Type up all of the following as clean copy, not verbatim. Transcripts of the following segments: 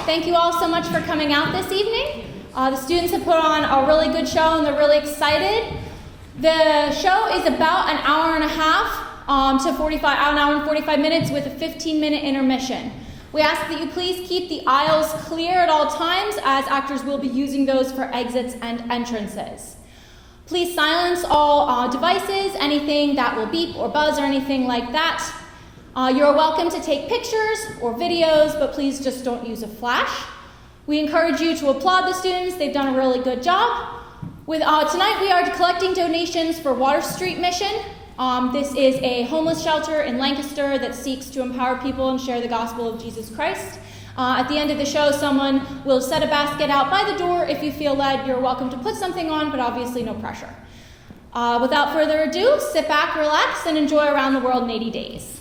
Thank you all so much for coming out this evening. The students have put on a really good show and they're really excited. The show is about an hour and a half to an hour and 45 minutes with a 15-minute intermission. We ask that you please keep the aisles clear at all times, as actors will be using those for exits and entrances. Please silence all devices, anything that will beep or buzz or anything like that. You're welcome to take pictures or videos, but please just don't use a flash. We encourage you to applaud the students. They've done a really good job. Tonight we are collecting donations for Water Street Mission. This is a homeless shelter in Lancaster that seeks to empower people and share the gospel of Jesus Christ. At the end of the show, someone will set a basket out by the door. If you feel led, you're welcome to put something on, but obviously no pressure. Without further ado, sit back, relax, and enjoy Around the World in 80 Days.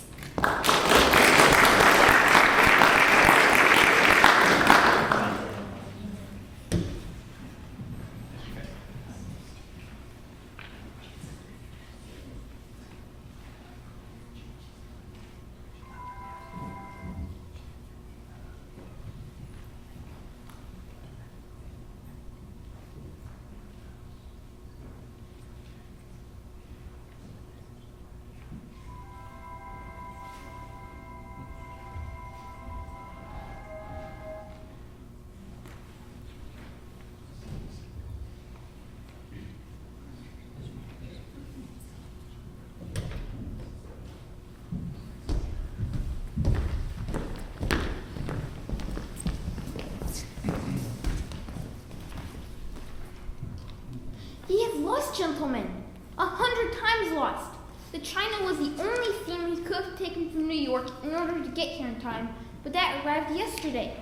Gentlemen, 100 times lost. The China was the only steamer he could have taken from New York in order to get here in time, but that arrived yesterday.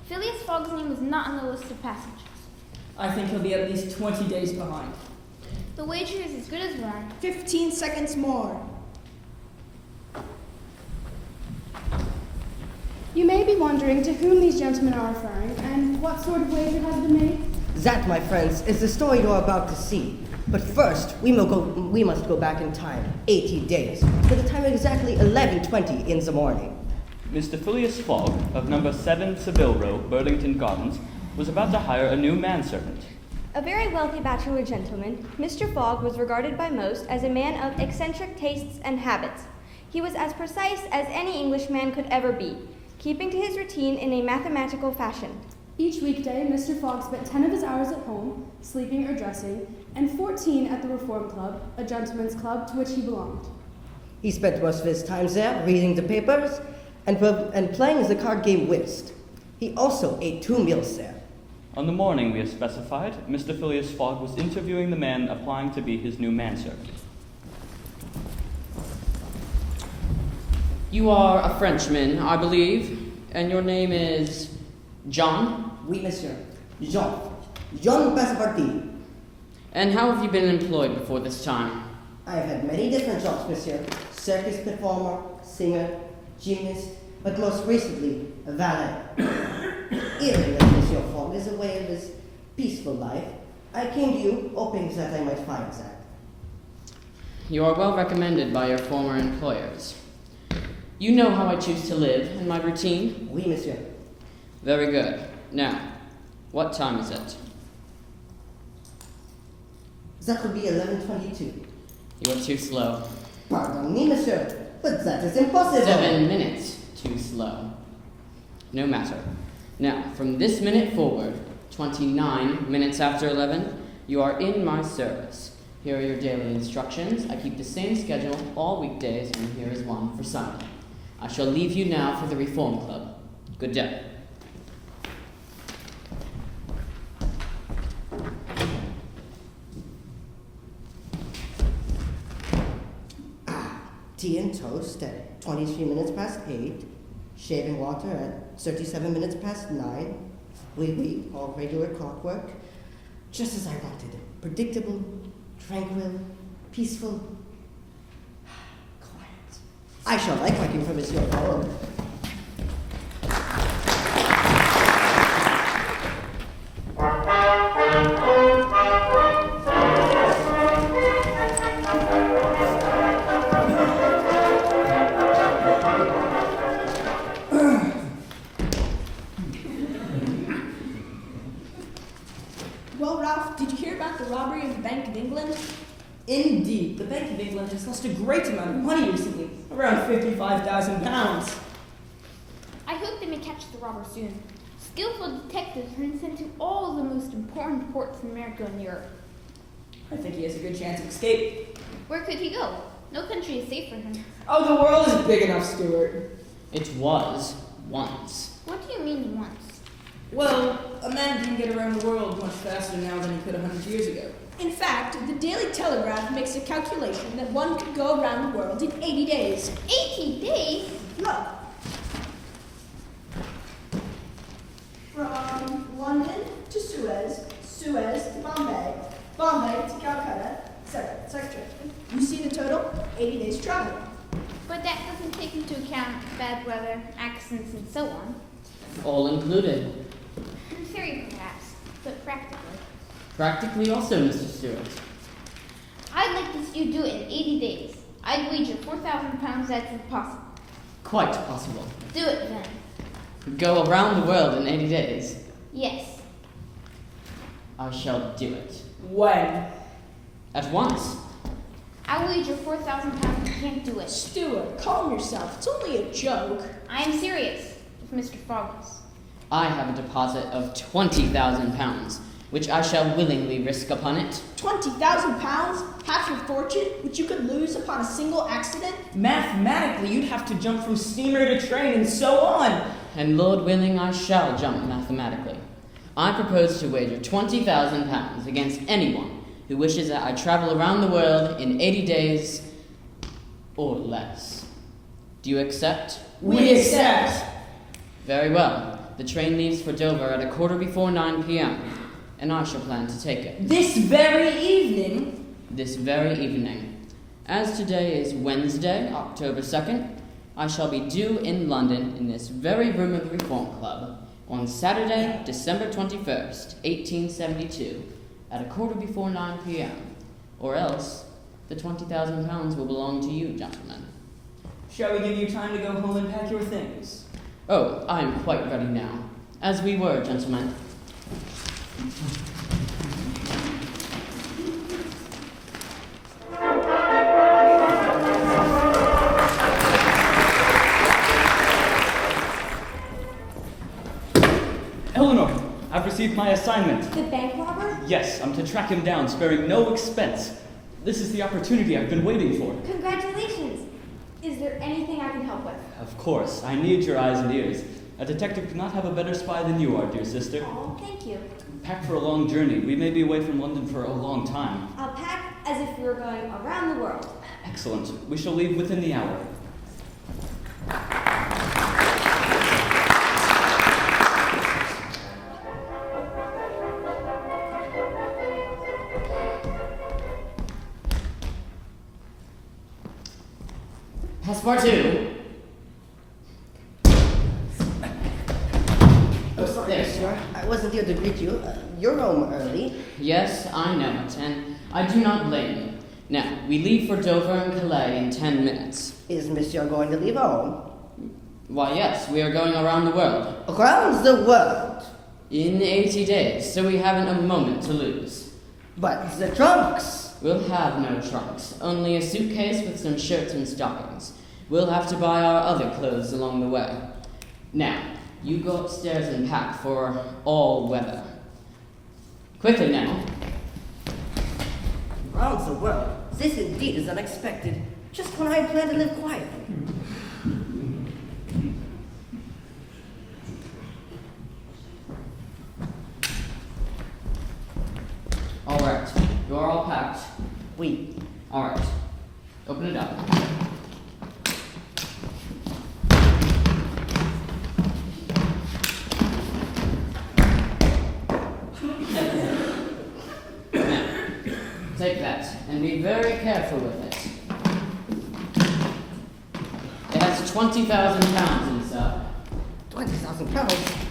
Phileas Fogg's name was not on the list of passengers. I think he'll be at least 20 days behind. The wager is as good as won. 15 seconds more. You may be wondering to whom these gentlemen are referring and what sort of wager has been made. That, my friends, is the story you're about to see. But first, we must go back in time, 80 days, to the time exactly 11:20 in the morning. Mr. Phileas Fogg of number 7 Savile Row, Burlington Gardens, was about to hire a new manservant. A very wealthy bachelor gentleman, Mr. Fogg was regarded by most as a man of eccentric tastes and habits. He was as precise as any Englishman could ever be, keeping to his routine in a mathematical fashion. Each weekday, Mr. Fogg spent 10 of his hours at home, sleeping or dressing, and 14 at the Reform Club, a gentleman's club to which he belonged. He spent most of his time there reading the papers and playing the card game whist. He also ate 2 meals there. On the morning we have specified, Mr. Phileas Fogg was interviewing the man applying to be his new manservant. You are a Frenchman, I believe, and your name is John? Oui, monsieur. Jean Passepartout. And how have you been employed before this time? I have had many different jobs, monsieur. Circus performer, singer, gymnast, but most recently, a valet. Hearing that Monsieur Fogg is a way of his peaceful life, I came to you hoping that I might find that. You are well recommended by your former employers. You know how I choose to live and my routine? Oui, monsieur. Very good. Now, what time is it? That would be 11:22. You are too slow. Pardon me, monsieur, but that is impossible. 7 minutes too slow. No matter. Now, from this minute forward, 29 minutes after 11, you are in my service. Here are your daily instructions. I keep the same schedule all weekdays, and here is one for Sunday. I shall leave you now for the Reform Club. Good day. Tea and toast at 23 minutes past 8. Shaving water at 37 minutes past 9. Oui, all regular clockwork. Just as I wanted. Predictable, tranquil, peaceful, quiet. I shall like working for Monsieur Fogg. Well, Ralph, did you hear about the robbery of the Bank of England? Indeed, the Bank of England has lost a great amount of money recently, around £55,000. I hope they may catch the robber soon. Skillful detectives have been sent to all the most important ports in America and Europe. I think he has a good chance of escape. Where could he go? No country is safe for him. Oh, the world is big enough, Stuart. It was once. What do you mean once? Well, a man can get around the world much faster now than he could 100 years ago. In fact, the Daily Telegraph makes a calculation that one could go around the world in 80 days. 80 days? Look. From London to Suez, Suez to Bombay, Bombay to Calcutta, etc. You see the total? 80 days travel. But that doesn't take into account bad weather, accidents, and so on. All included. In theory, perhaps, but practically. Practically also, Mr. Stewart. I'd like to see you do it in 80 days. I'd wager £4,000 that's impossible. Quite possible. Do it then. Go around the world in 80 days. Yes. I shall do it. When? At once. I wager £4,000 you can't do it. Stuart, calm yourself. It's only a joke. I am serious, if Mr. Fogg is. I have a deposit of £20,000, which I shall willingly risk upon it. £20,000? Half your fortune, which you could lose upon a single accident? Mathematically, you'd have to jump from steamer to train and so on. And Lord willing, I shall jump mathematically. I propose to wager £20,000 against anyone who wishes that I travel around the world in 80 days or less. Do you accept? We accept. Very well. The train leaves for Dover at 9:15 p.m., and I shall plan to take it. This very evening? This very evening. As today is Wednesday, October 2nd, I shall be due in London in this very room of the Reform Club on Saturday, December 21st, 1872, at 9:15 p.m., or else the £20,000 will belong to you, gentlemen. Shall we give you time to go home and pack your things? Oh, I am quite ready now. As we were, gentlemen. Eleanor, I've received my assignment. The bank robber? Yes, I'm to track him down, sparing no expense. This is the opportunity I've been waiting for. Congratulations. Is there anything I can help with? Of course, I need your eyes and ears. A detective could not have a better spy than you are, dear sister. Oh, thank you. Pack for a long journey. We may be away from London for a long time. I'll pack as if we were going around the world. Excellent. We shall leave within the hour. Passepartout. Oh, sorry, There. monsieur. I wasn't here to greet you. You're home early. Yes, I know it, and I do not blame you. Now, we leave for Dover and Calais in 10 minutes. Is monsieur going to leave home? Why, yes, we are going around the world. Around the world. In 80 days, so we haven't a moment to lose. But the trunks. We'll have no trunks, only a suitcase with some shirts and stockings. We'll have to buy our other clothes along the way. Now, you go upstairs and pack for all weather. Quickly now. Around the world. This indeed is unexpected. Just when I plan to live quietly. All right, you are all packed. Oui. All right, open it up. Now, take that and be very careful with it. It has £20,000 inside. £20,000.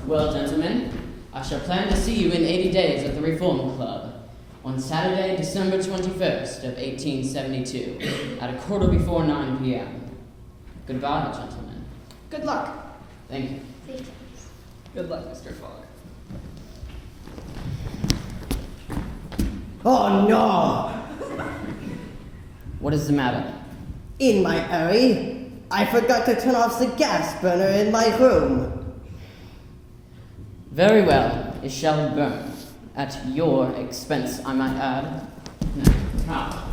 Well, gentlemen, I shall plan to see you in 80 days at the Reform Club on Saturday, December 21st of 1872 at 9:15 p.m. Goodbye, gentlemen. Good luck. Thank you. Good luck, Mr. Fogg. Oh no! What is the matter? In my hurry, I forgot to turn off the gas burner in my room. Very well, it shall burn. At your expense, I might add. Now.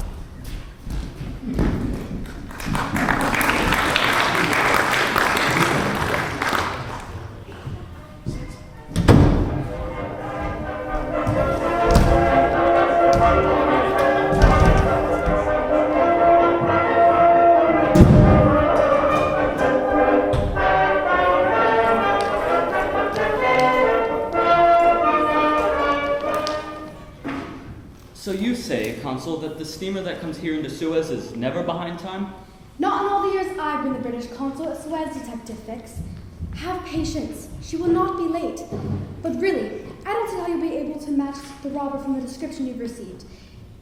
So you say, Consul, that the steamer that comes here into Suez is never behind time? Not in all the years I've been the British consul at Suez, Detective Fix. Have patience. She will not be late. But really, I don't see how you'll be able to match the robber from the description you've received,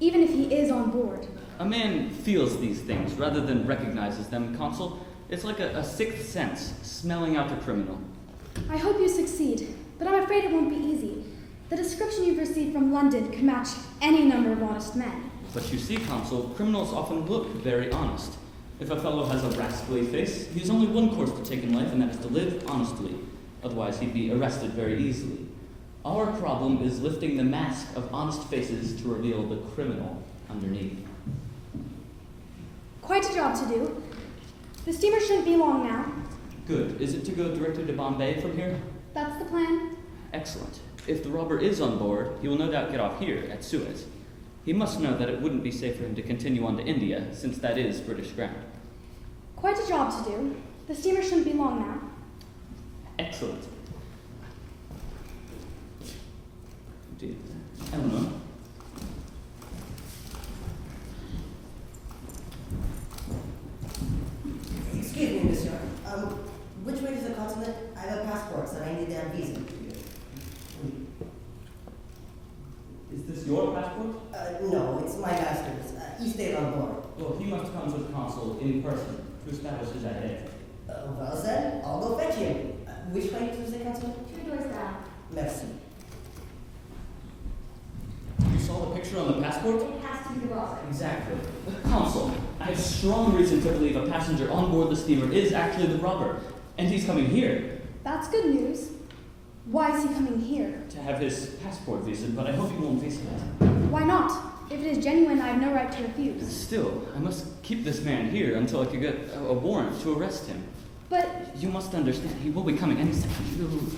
even if he is on board. A man feels these things rather than recognizes them, Consul. It's like a sixth sense, smelling out a criminal. I hope you succeed, but I'm afraid it won't be easy. The description you've received from London can match any number of honest men. But you see, Consul, criminals often look very honest. If a fellow has a rascally face, he has only one course to take in life, and that is to live honestly. Otherwise, he'd be arrested very easily. Our problem is lifting the mask of honest faces to reveal the criminal underneath. Quite a job to do. The steamer shouldn't be long now. Good. Is it to go directly to Bombay from here? That's the plan. Excellent. If the robber is on board, he will no doubt get off here at Suez. He must know that it wouldn't be safe for him to continue on to India, since that is British ground. Quite a job to do. The steamer shouldn't be long now. Excellent. Eleanor. Excuse me, monsieur. Which way is the continent? I have a passport, so I need a visa. Is this your passport? No, it's my master's. He stayed on board. Well, he must come to the consul in person to establish his identity. Well then, I'll go fetch him. Which way is the continent? 2 doors down. Merci. You saw the picture on the passport? It has to be the robber. Exactly. Consul, I have strong reason to believe a passenger on board the steamer is actually the robber, and he's coming here That's good news. Why is he coming here? to have his passport visaed, but I hope he won't visa it. Why not? If it is genuine, I have no right to refuse. Still, I must keep this man here until I can get a warrant to arrest him. But You must understand, he will be coming any second.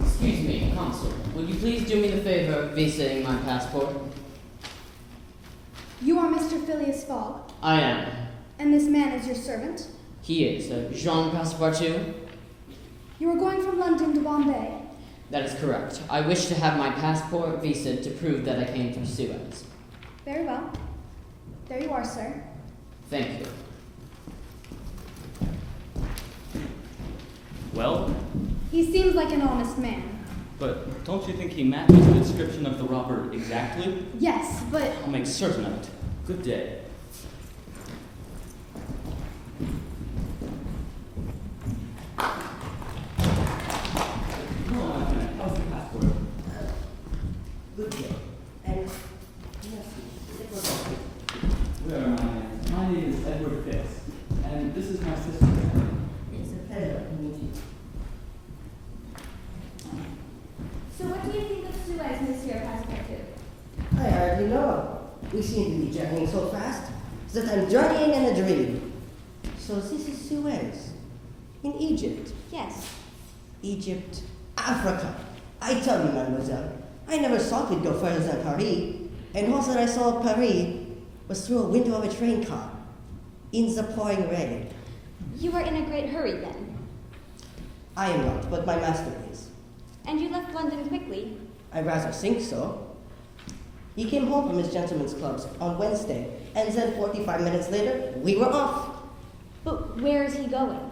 Excuse me, Consul. Will you please do me the favor of visaing my passport? you are Mr. Phileas Fogg, I am. and this man is your servant. He is. Jean Passepartout? You are going from London to Bombay. That is correct. I wish to have my passport visaed to prove that I came from Suez. Very well. There you are, sir. Thank you. Well, He seems like an honest man. but don't you think he matches the description of the robber exactly? Yes, but I'll make certain of it. Good day. How's the passport? Good day. And merci. Where am I? My name is Edward Fitz, and this is my sister. It's a pleasure to meet you. So what do you think of Suez, Monsieur Passepartout? I hardly know. We seem to be journeying so fast that I'm journeying in a dream. So this is Suez. In Egypt. Yes. Egypt, Africa. I tell you, mademoiselle, I never thought we'd go further than Paris. And all that I saw of Paris was through a window of a train car, in the pouring rain. You were in a great hurry then. I am not, but my master is. And you left London quickly. I rather think so. He came home from his gentlemen's clubs on Wednesday, and then 45 minutes later, we were off. But where is he going?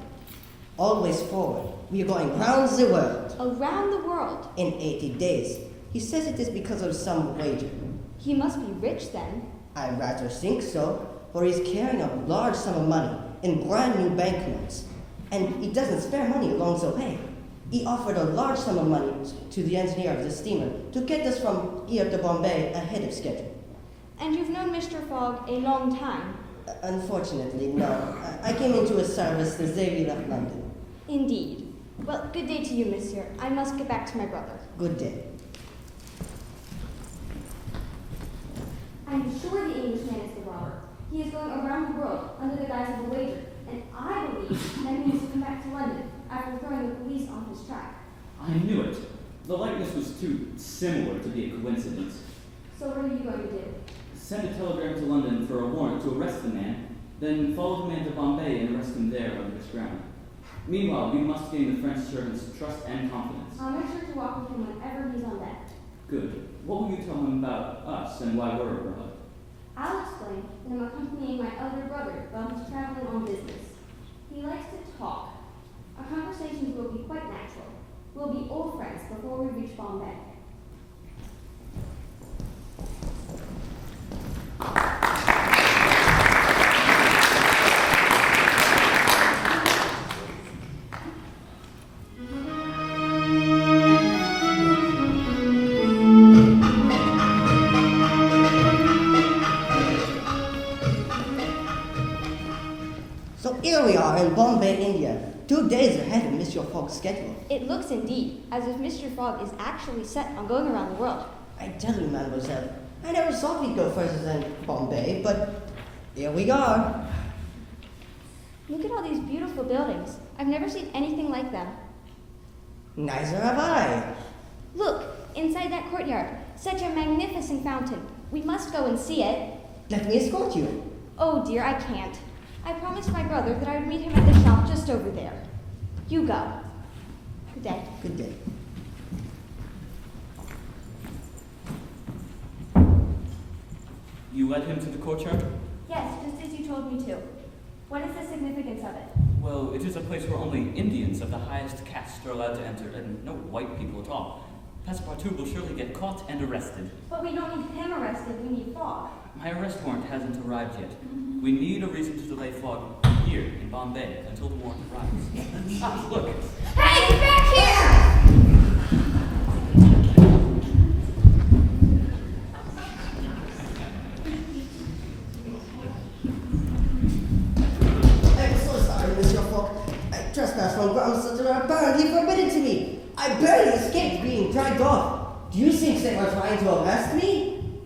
Always forward. We are going round the world Around the world. in 80 days. He says it is because of some wager. He must be rich then. I rather think so, for he's carrying a large sum of money in brand new banknotes. And he doesn't spare money along the way. He offered a large sum of money to the engineer of the steamer to get us from here to Bombay ahead of schedule. And you've known Mr. Fogg a long time. Unfortunately, no. I came into his service the day we left London. Indeed. Well, good day to you, monsieur. I must get back to my brother. Good day. I'm sure the Englishman is the robber. He is going around the world under the guise of a wager, and I believe that he needs to come back to London after throwing the police off his track. I knew it. The likeness was too similar to be a coincidence. So what are you going to do? Send a telegram to London for a warrant to arrest the man, then follow the man to Bombay and arrest him there under his ground. Meanwhile, we must gain the French servant's trust and confidence. I'll make sure to walk with him whenever he's on deck. Good. What will you tell him about us and why we're a brother? I'll explain that I'm accompanying my other brother while he's traveling on business. He likes to talk. Our conversations will be quite natural. We'll be old friends before we reach Bombay. So here we are in Bombay, India, 2 days ahead of Monsieur Fogg's schedule. It looks indeed as if Mr. Fogg is actually set on going around the world. I tell you, mademoiselle, I never thought we'd go further than Bombay, but here we are. Look at all these beautiful buildings. I've never seen anything like them. Neither have I. Look, inside that courtyard, such a magnificent fountain. We must go and see it. Let me escort you. Oh dear, I can't. I promised my brother that I would meet him at the shop just over there. You go. Good day. Good day. You led him to the courtyard? Yes, just as you told me to. What is the significance of it? Well, it is a place where only Indians of the highest caste are allowed to enter, and no white people at all. Passepartout will surely get caught and arrested. But we don't need him arrested, we need Fogg. My arrest warrant hasn't arrived yet. We need a reason to delay Fogg here in Bombay until the warrant arrives. Ah, look. Hey, get back here! I'm so sorry, Monsieur Fogg. I trespassed on grounds that are apparently forbidden to me. I barely escaped being dragged off. Do you think they were trying to arrest me?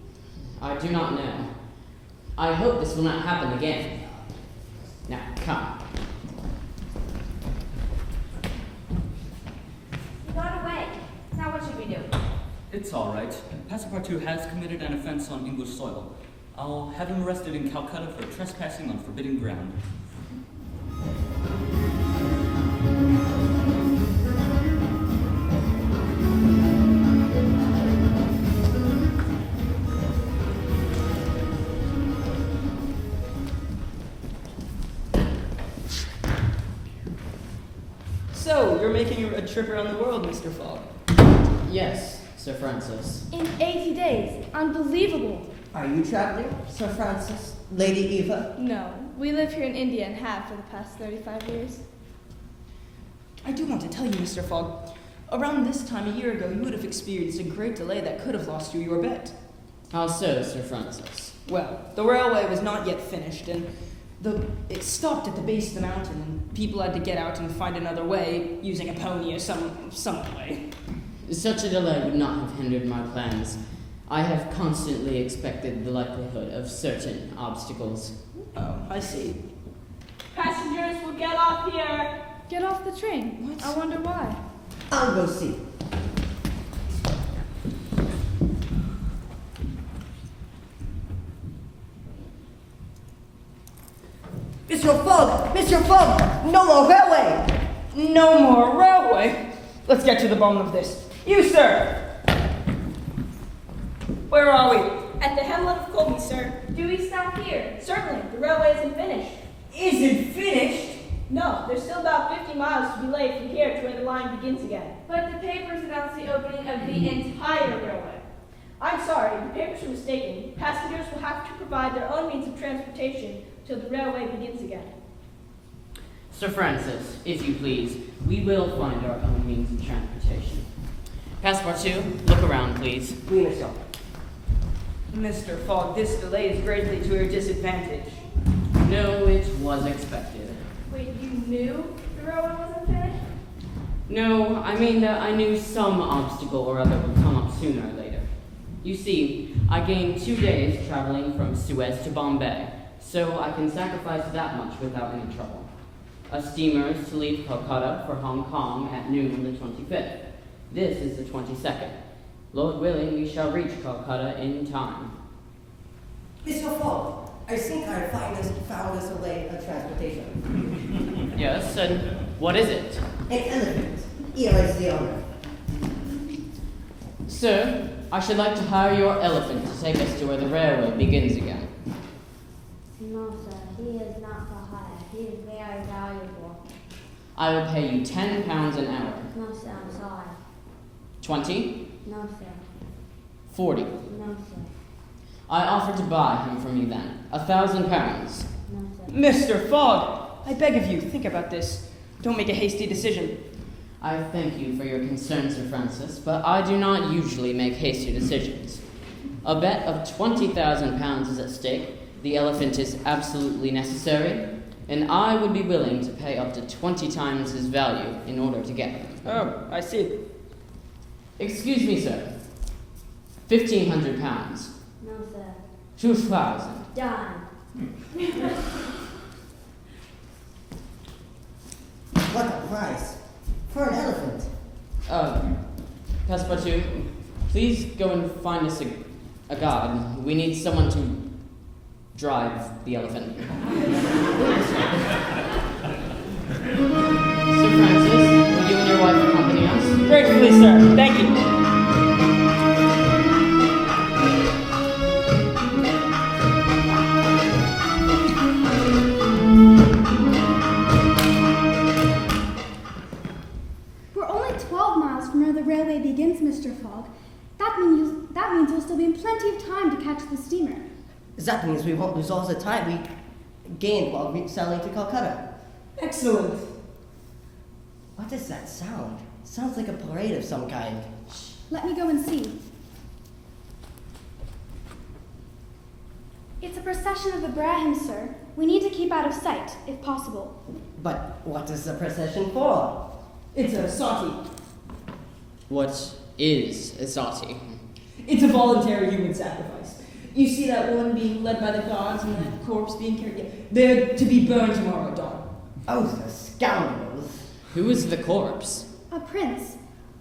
I do not know. I hope this will not happen again. Now, come. He got away. Now what should we do? It's all right. Passepartout has committed an offense on English soil. I'll have him arrested in Calcutta for trespassing on forbidden ground. So, you're making a trip around the world, Mr. Fogg. Yes, Sir Francis. In 80 days. Unbelievable. Are you traveling, Sir Francis? Lady Eva? No, we live here in India and have for the past 35 years. I do want to tell you, Mr. Fogg, around this time a year ago, you would have experienced a great delay that could have lost you your bet. How so, Sir Francis? Well, the railway was not yet finished, and it stopped at the base of the mountain, and people had to get out and find another way, using a pony or some way. Such a delay would not have hindered my plans. I have constantly expected the likelihood of certain obstacles. Oh, I see. Passengers will get off here. Get off the train. What? I wonder why. I'll go see. Mr. Fogg! Mr. Fogg! No more railway! No more railway? Let's get to the bottom of this. You, sir! Where are we? At the hamlet of Colby, sir. Do we stop here? Certainly, the railway isn't finished. Isn't finished? No, there's still about 50 miles to be laid from here to where the line begins again. But the papers announced the opening of the entire railway. I'm sorry, the papers are mistaken. Passengers will have to provide their own means of transportation till the railway begins again. Sir Francis, if you please, we will find our own means of transportation. Passepartout, look around, please. Oui, monsieur. Mr. Fogg, this delay is greatly to your disadvantage. No, it was expected. Wait, you knew the railway wasn't finished? No, I mean that I knew some obstacle or other would come up sooner or later. You see, I gained 2 days traveling from Suez to Bombay, so I can sacrifice that much without any trouble. A steamer is to leave Calcutta for Hong Kong at noon on the 25th. This is the 22nd. Lord willing, we shall reach Calcutta in time. Monsieur Fogg, I think I found us a way of transportation. Yes, and what is it? An elephant. Here is the owner. Sir, I should like to hire your elephant to take us to where the railway begins again. No, sir, he is not for hire. He is very valuable. I will pay you £10 an hour. No, sir, I'm sorry. 20? No, sir. 40. No, sir. I offer to buy him from you then. £1,000. No, sir. Mr. Fogg, I beg of you, think about this. Don't make a hasty decision. I thank you for your concern, Sir Francis, but I do not usually make hasty decisions. A bet of £20,000 is at stake. The elephant is absolutely necessary, and I would be willing to pay up to 20 times his value in order to get him. Oh, I see. Excuse me, sir. £1,500. No, sir. 2,000. Done. What a price for an elephant. Passepartout, please go and find us a guard. We need someone to drive the elephant. Sir Francis, will you and your wife accompany us? Gratefully, sir. Thank you. We're only 12 miles from where the railway begins, Mr. Fogg. That means you'll still be in plenty of time to catch the steamer. That means we won't lose all the time we gained while sailing to Calcutta. Excellent. What does that sound? Sounds like a parade of some kind. Let me go and see. It's a procession of the Brahim, sir. We need to keep out of sight, if possible. But what is the procession for? It's a sati. What is a sati? It's a voluntary human sacrifice. You see that one being led by the gods and that corpse being carried? Yeah. They're to be burned tomorrow at dawn. Oh, the scoundrels. Who is the corpse? A prince.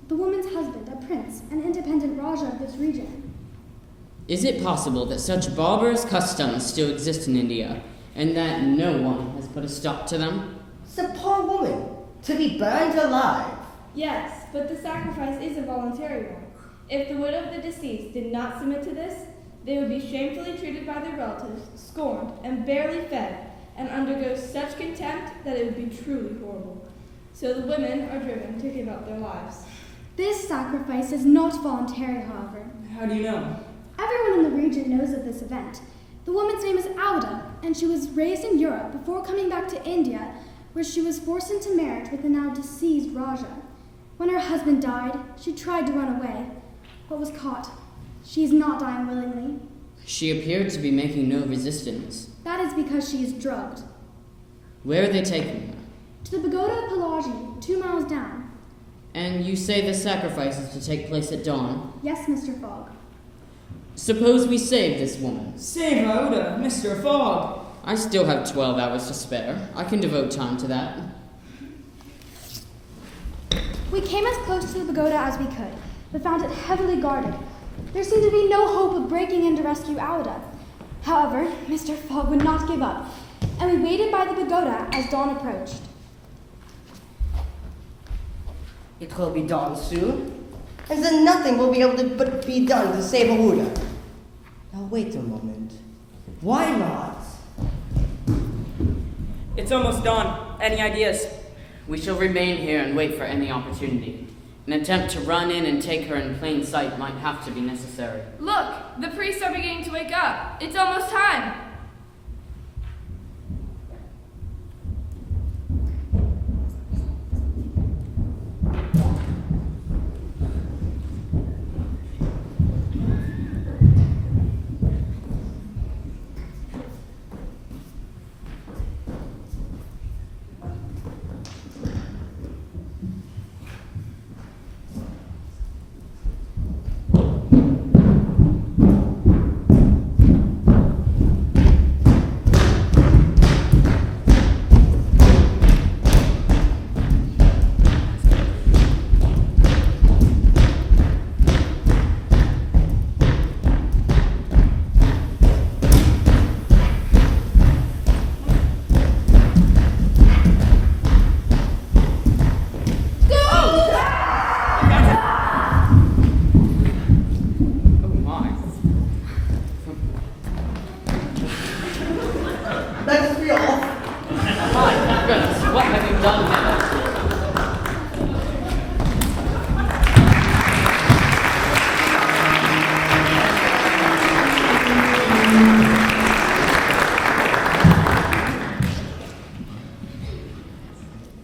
The woman's husband, a prince, an independent Raja of this region. Is it possible that such barbarous customs still exist in India, and that no one has put a stop to them? It's a poor woman, to be burned alive. Yes, but the sacrifice is a voluntary one. If the widow of the deceased did not submit to this, they would be shamefully treated by their relatives, scorned, and barely fed, and undergo such contempt that it would be truly horrible. So the women are driven to give up their lives. This sacrifice is not voluntary, however. How do you know? Everyone in the region knows of this event. The woman's name is Auda, and she was raised in Europe before coming back to India, where she was forced into marriage with the now deceased Raja. When her husband died, she tried to run away, but was caught. She is not dying willingly. She appeared to be making no resistance. That is because she is drugged. Where are they taking her? To the pagoda of Pelagie, 2 miles down. And you say the sacrifice is to take place at dawn? Yes, Mr. Fogg. Suppose we save this woman. Save Oda, Mr. Fogg. I still have 12 hours to spare. I can devote time to that. We came as close to the pagoda as we could, but found it heavily guarded. There seemed to be no hope of breaking in to rescue Auda. However, Mr. Fogg would not give up, and we waited by the pagoda as dawn approached. It will be dawn soon, and then nothing will be able to be done to save Ahuda. Now wait a moment. Why not? It's almost dawn. Any ideas? We shall remain here and wait for any opportunity. An attempt to run in and take her in plain sight might have to be necessary. Look, the priests are beginning to wake up. It's almost time.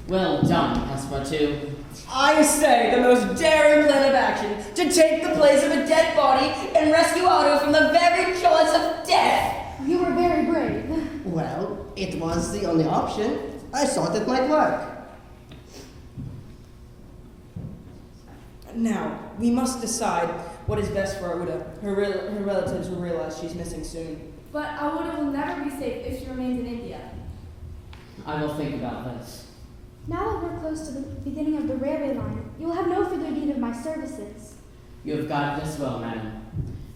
Well done, Passepartout. I say the most daring plan of action to take the place of a dead body and rescue Otto from the very jaws of death. You were very brave. Well, it was the only option. I thought it might work. Now, we must decide what is best for Auda. Her relatives will realize she's missing soon. But Awuda will never be safe if she remains in India. I will think about this. Now that we're close to the beginning of the railway line, you will have no further need of my services. You have guided us well, madam.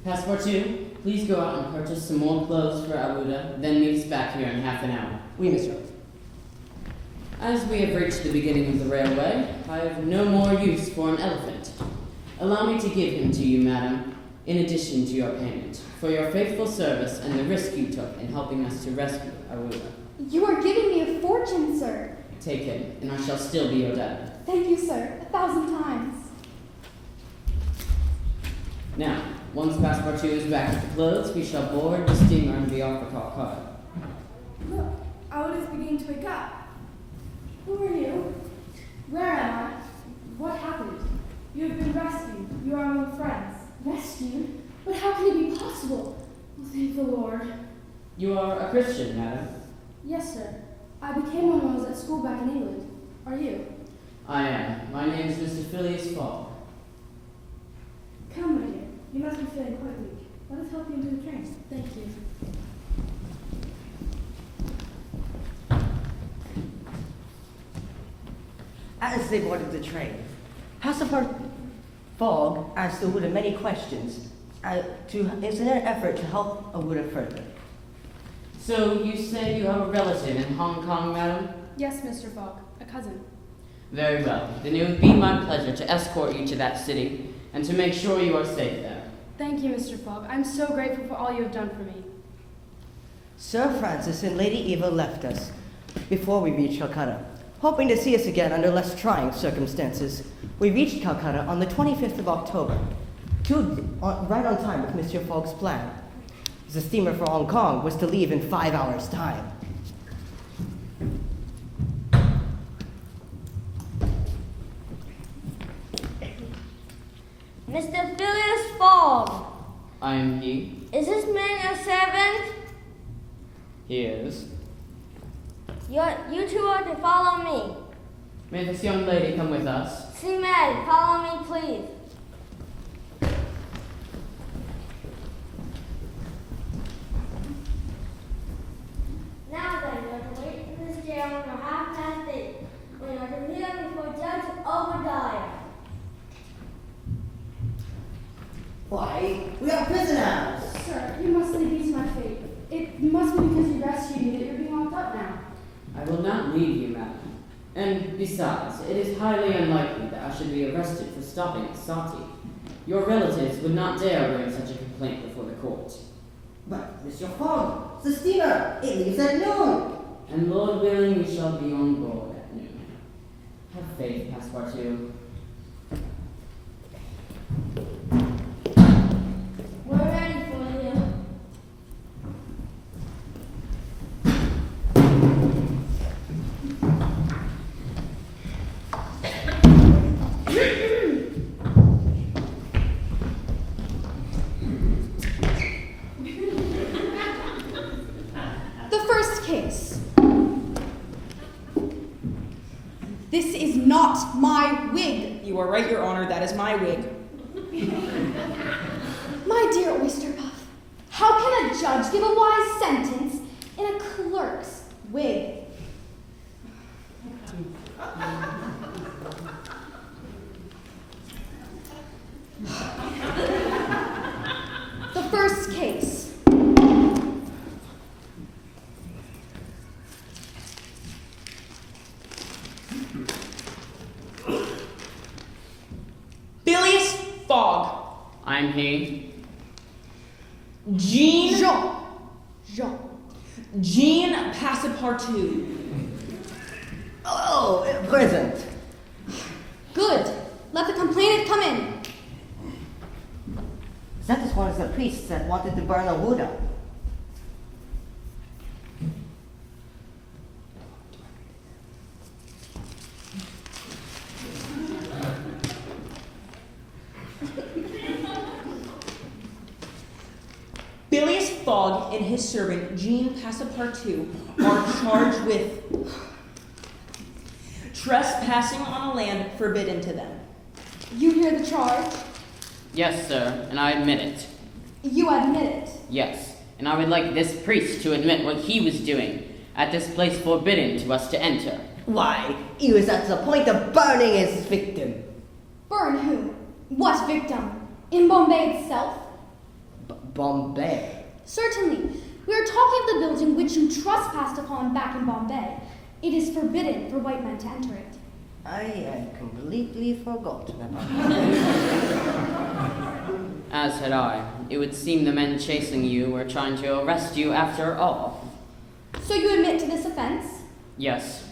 Passepartout, please go out and purchase some more clothes for Awuda, then meet us back here in half an hour. Oui, monsieur. As we have reached the beginning of the railway, I have no more use for an elephant. Allow me to give him to you, madam, in addition to your payment, for your faithful service and the risk you took in helping us to rescue Awuda. You are giving me a fortune, sir. Take it, and I shall still be your debtor. Thank you, sir, 1,000 times. Now, once Passepartout is back with the clothes, we shall board the steamer and be off for Calcutta. Look, Awuda is beginning to wake up. Who are you? Where am I? What happened? You have been rescued. You are among friends. Rescued? But how can it be possible? Oh, thank the Lord. You are a Christian, madam? Yes, sir. I became one when I was at school back in England. Are you? I am. My name is Mr. Phileas Fogg. Come, my dear. You must be feeling quite weak. Let us help you into the train. Thank you. As they boarded the train, Passepartout Fogg asked Awuda many questions in an effort to help Awuda further. So, you say you have a relative in Hong Kong, madam? Yes, Mr. Fogg. A cousin. Very well. Then it would be my pleasure to escort you to that city and to make sure you are safe there. Thank you, Mr. Fogg. I'm so grateful for all you have done for me. Sir Francis and Lady Eva left us before we reached Calcutta, hoping to see us again under less trying circumstances. We reached Calcutta on the 25th of October, right on time with Monsieur Fogg's plan. The steamer for Hong Kong was to leave in 5 hours' time. Mr. Phileas Fogg. I am he. Is this man your servant? He is. You two are to follow me. May this young lady come with us? Seaman, follow me, please. Now then, you are to wait in this jail until 8:30. We are to kneel before Judge Obadiah. Why, we are prisoners! Sir, you must leave me to my fate. It must be because you rescued me that you're being locked up now. I will not leave you, madam. And besides, it is highly unlikely that I should be arrested for stopping at Sati. Your relatives would not dare bring such a complaint before the court. But, Monsieur Fogg, the steamer, it leaves at noon. and Lord willing, we shall be on board at noon. Have faith, Passepartout. We're ready for you. The first case. This is not my wig. You are right, Your Honor, that is my wig. My dear Oyster Puff, how can a judge give a wise sentence in a clerk's wig? The first case. Phileas Fogg. I'm he. Jean Jean. Passepartout. Oh, present. Good. Let the complainant come in. That is one of the priests that wanted to burn a Buddha. Phileas Fogg and his servant, Jean Passepartout, are charged with trespassing on a land forbidden to them. You hear the charge? Yes, sir, and I admit it. You admit it. Yes, and I would like this priest to admit what he was doing at this place forbidden to us to enter. Why, he was at the point of burning his victim. Burn who? What victim? In Bombay itself? Bombay. Certainly. We are talking of the building which you trespassed upon back in Bombay. It is forbidden for white men to enter it. I had completely forgotten about As had I. It would seem the men chasing you were trying to arrest you after all. So you admit to this offense? Yes.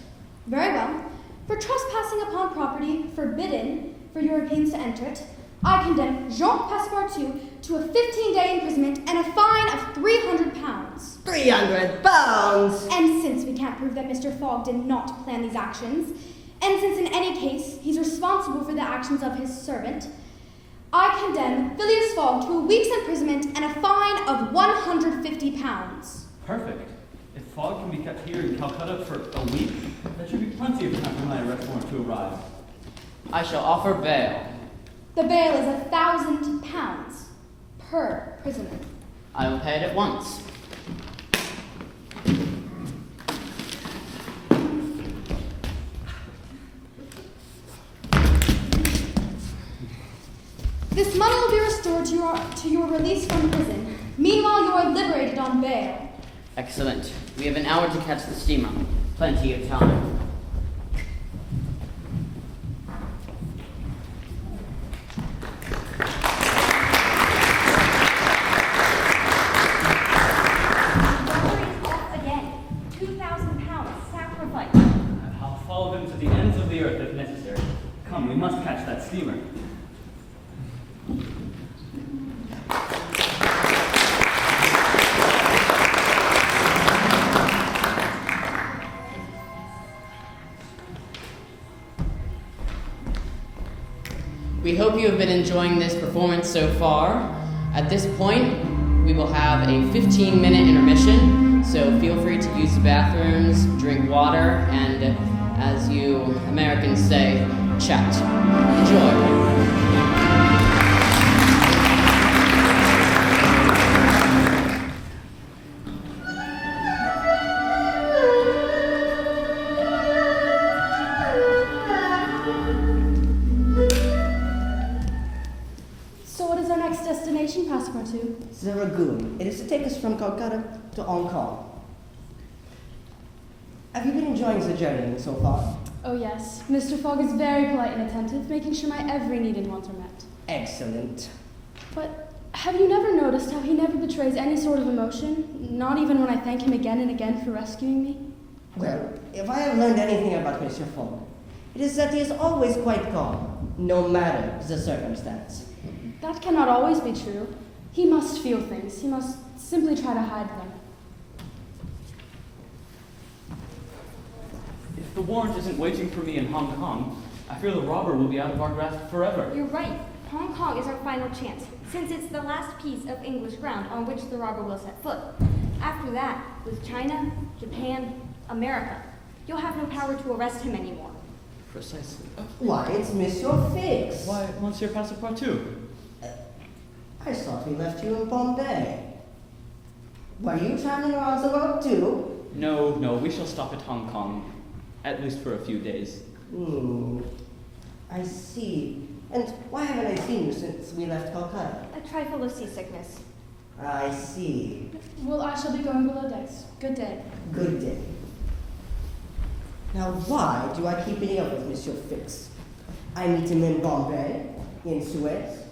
Very well. For trespassing upon property forbidden for Europeans to enter it, I condemn Jean Passepartout to a 15-day imprisonment and a fine of 300 pounds. 300 pounds! And since we can't prove that Mr. Fogg did not plan these actions, and since in any case he's responsible for the actions of his servant, I condemn Phileas Fogg to a week's imprisonment and a fine of 150 pounds. Perfect. If Fogg can be kept here in Calcutta for a week, that should be plenty of time for my arrest warrant to arrive. I shall offer bail. The bail is 1,000 pounds per prisoner. I will pay it at once. This money will be restored to your release from prison. Meanwhile, you are liberated on bail. Excellent. We have an hour to catch the steamer. Plenty of time. I'll follow them to the ends of the earth if necessary. Come, we must catch that steamer. We hope you have been enjoying this performance so far. At this point, we will have a 15-minute intermission, so feel free to use the bathrooms, drink water, and, as you Americans say, chat. Enjoy. Destination, Passepartout? The Ragoon. It is to take us from Calcutta to Hong Kong. Have you been enjoying the journey so far? Oh yes. Mr. Fogg is very polite and attentive, making sure my every need and want are met. Excellent. But have you never noticed how he never betrays any sort of emotion? Not even when I thank him again and again for rescuing me? Well, if I have learned anything about Monsieur Fogg, it is that he is always quite calm, no matter the circumstance. That cannot always be true. He must feel things. He must simply try to hide them. If the warrant isn't waiting for me in Hong Kong, I fear the robber will be out of our grasp forever. You're right. Hong Kong is our final chance, since it's the last piece of English ground on which the robber will set foot. After that, with China, Japan, America, you'll have no power to arrest him anymore. Precisely. Why, it's Monsieur Fix. Why, Monsieur Passepartout? I thought we left you in Bombay. Were you traveling around the world too? No, we shall stop at Hong Kong, at least for a few days. I see. And why haven't I seen you since we left Calcutta? A trifle of seasickness. I see. Well, I shall be going below decks. Good day. Good day. Now, why do I keep meeting up with Monsieur Fix? I meet him in Bombay, in Suez,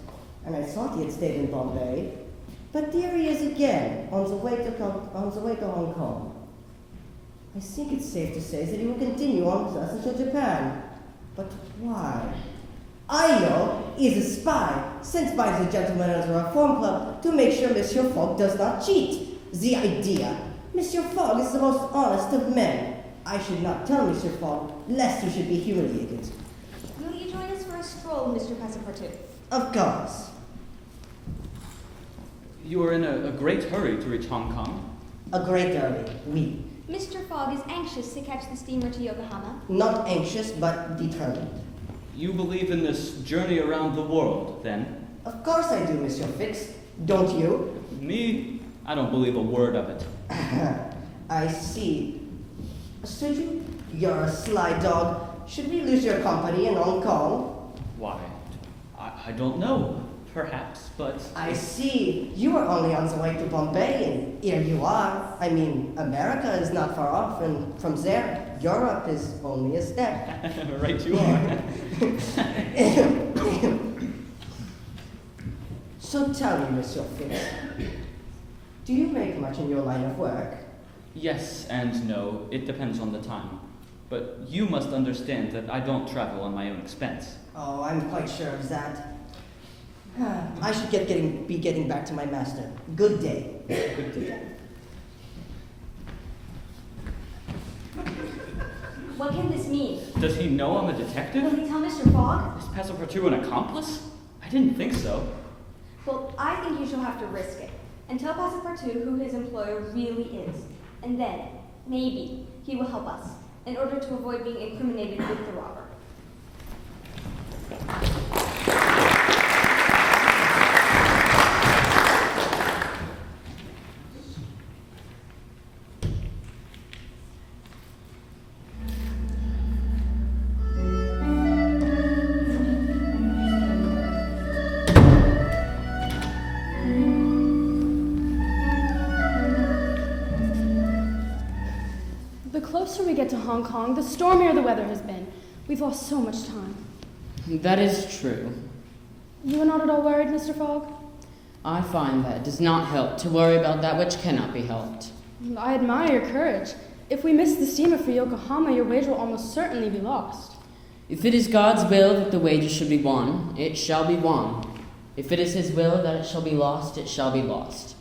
and I thought he had stayed in Bombay, but there he is again, on the way to Hong Kong. I think it's safe to say that he will continue on with us until Japan. But why? Io is a spy sent by the gentlemen of the Reform Club to make sure Monsieur Fogg does not cheat. The idea. Monsieur Fogg is the most honest of men. I should not tell Monsieur Fogg, lest he should be humiliated. Will you join us for a stroll, Mr. Passepartout? Of course. You are in a great hurry to reach Hong Kong. A great hurry, oui. Mr. Fogg is anxious to catch the steamer to Yokohama. Not anxious, but determined. You believe in this journey around the world, then? Of course I do, Monsieur Fix. Don't you? Me? I don't believe a word of it. I see. Should you? You're a sly dog. Should we lose your company in Hong Kong? Why? I don't know. Perhaps, but... I see. You were only on the way to Bombay, and here you are. I mean, America is not far off, and from there, Europe is only a step. Right you are. So tell me, Monsieur Fix, do you make much in your line of work? Yes and no. It depends on the time. But you must understand that I don't travel on my own expense. Oh, I'm quite sure of that. I should be getting back to my master. Good day. Good day. What can this mean? Does he know I'm a detective? Will he tell Mr. Fogg? Is Passepartout an accomplice? I didn't think so. Well, I think you shall have to risk it and tell Passepartout who his employer really is. And then, maybe, he will help us in order to avoid being incriminated with the robber. The closer we get to Hong Kong, the stormier the weather has been. We've lost so much time. That is true. You are not at all worried, Mr. Fogg? I find that it does not help to worry about that which cannot be helped. I admire your courage. If we miss the steamer for Yokohama, your wage will almost certainly be lost. If it is God's will that the wages should be won, it shall be won. If it is his will that it shall be lost, it shall be lost.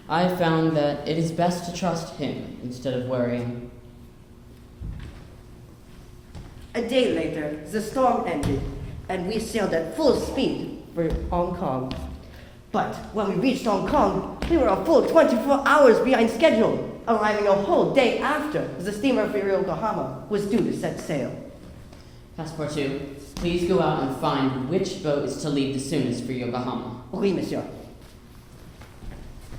I have found that it is best to trust him instead of worrying. A day later, the storm ended, and we sailed at full speed for Hong Kong. But when we reached Hong Kong, we were a full 24 hours behind schedule, arriving a whole day after the steamer for Yokohama was due to set sail. Passepartout, please go out and find which boat is to leave the soonest for Yokohama. Oui, monsieur.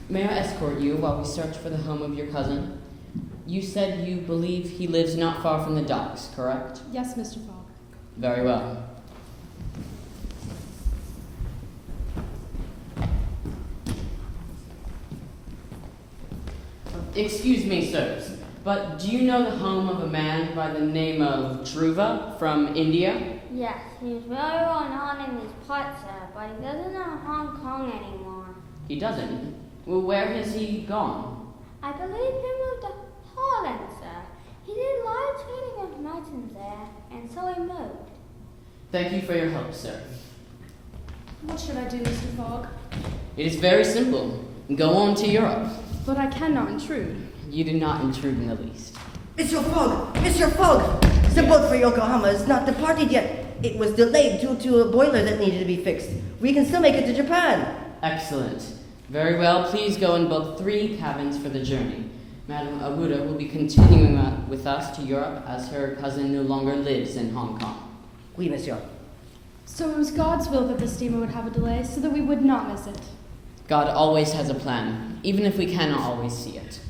May I escort you while we search for the home of your cousin? You said you believe he lives not far from the docks, correct? Yes, Mr. Fogg. Very well. Excuse me, sirs, but do you know the home of a man by the name of Dhruva from India? Yes, he's very well known in these parts, sir, but he doesn't know Hong Kong anymore. He doesn't? Well, where has he gone? I believe he moved to Holland, sir. He didn't Thank you for your help, sir. What should I do, Mr. Fogg? It is very simple. Go on to Europe. But I cannot intrude. You do not intrude in the least. Mr. Fogg! Mr. Fogg! The boat for Yokohama is not departed yet. It was delayed due to a boiler that needed to be fixed. We can still make it to Japan. Excellent. Very well, please go and book 3 cabins for the journey. Madame Abuda will be continuing with us to Europe as her cousin no longer lives in Hong Kong. Oui, monsieur. So it was God's will that the steamer would have a delay so that we would not miss it. God always has a plan, even if we cannot always see it.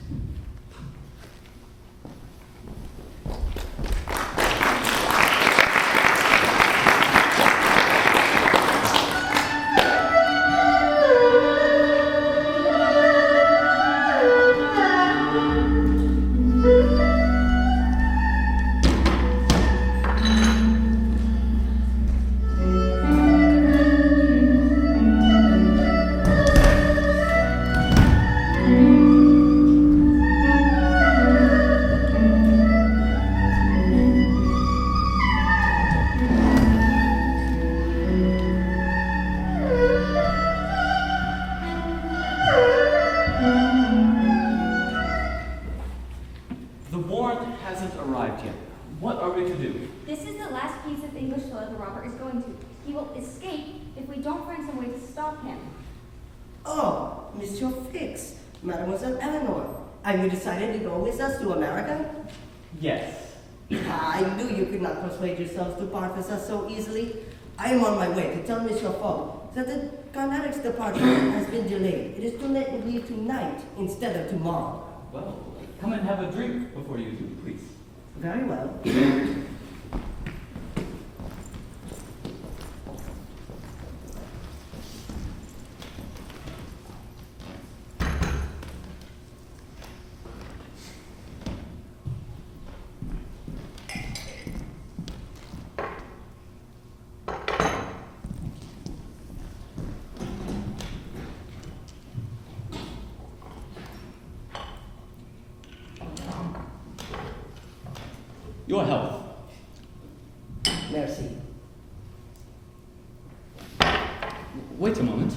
The warrant hasn't arrived yet. What are we to do? This is the last piece of English soil the robber is going to. He will escape if we don't find some way to stop him. Oh, Monsieur Fix, Mademoiselle Eleanor. Have you decided to go with us to America? Yes. I knew you could not persuade yourselves to part with us so easily. I am on my way to tell Monsieur Fogg that the Carnatics departure has been delayed. It is to let you leave tonight instead of tomorrow. Well, come and have a drink before you do, please. Very well. Your health. Merci. Wait a moment.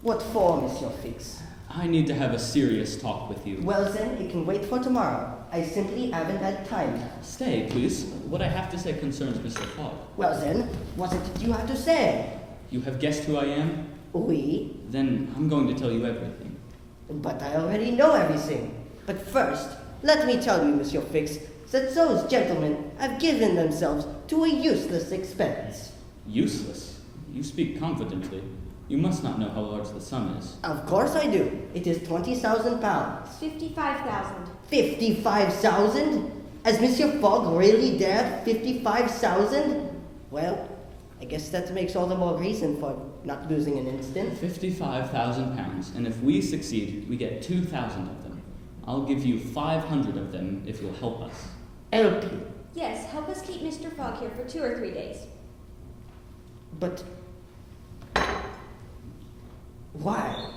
What for, Monsieur Fix? I need to have a serious talk with you. Well then, it can wait for tomorrow. I simply haven't had time. Stay, please. What I have to say concerns Mr. Fogg. Well then, what did you have to say? You have guessed who I am? Oui, Then I'm going to tell you everything. but I already know everything. But first, let me tell you, Monsieur Fix, that those gentlemen have given themselves to a useless expense. Useless? You speak confidently. You must not know how large the sum is. Of course I do. It is 20,000 pounds. 55,000. 55,000? Has Monsieur Fogg really dared 55,000? Well, I guess that makes all the more reason for not losing an instant. 55,000 pounds, and if we succeed, we get 2,000 of them. I'll give you 500 of them if you'll help us. LP. Yes, help us keep Mr. Fogg here for 2 or 3 days. But why?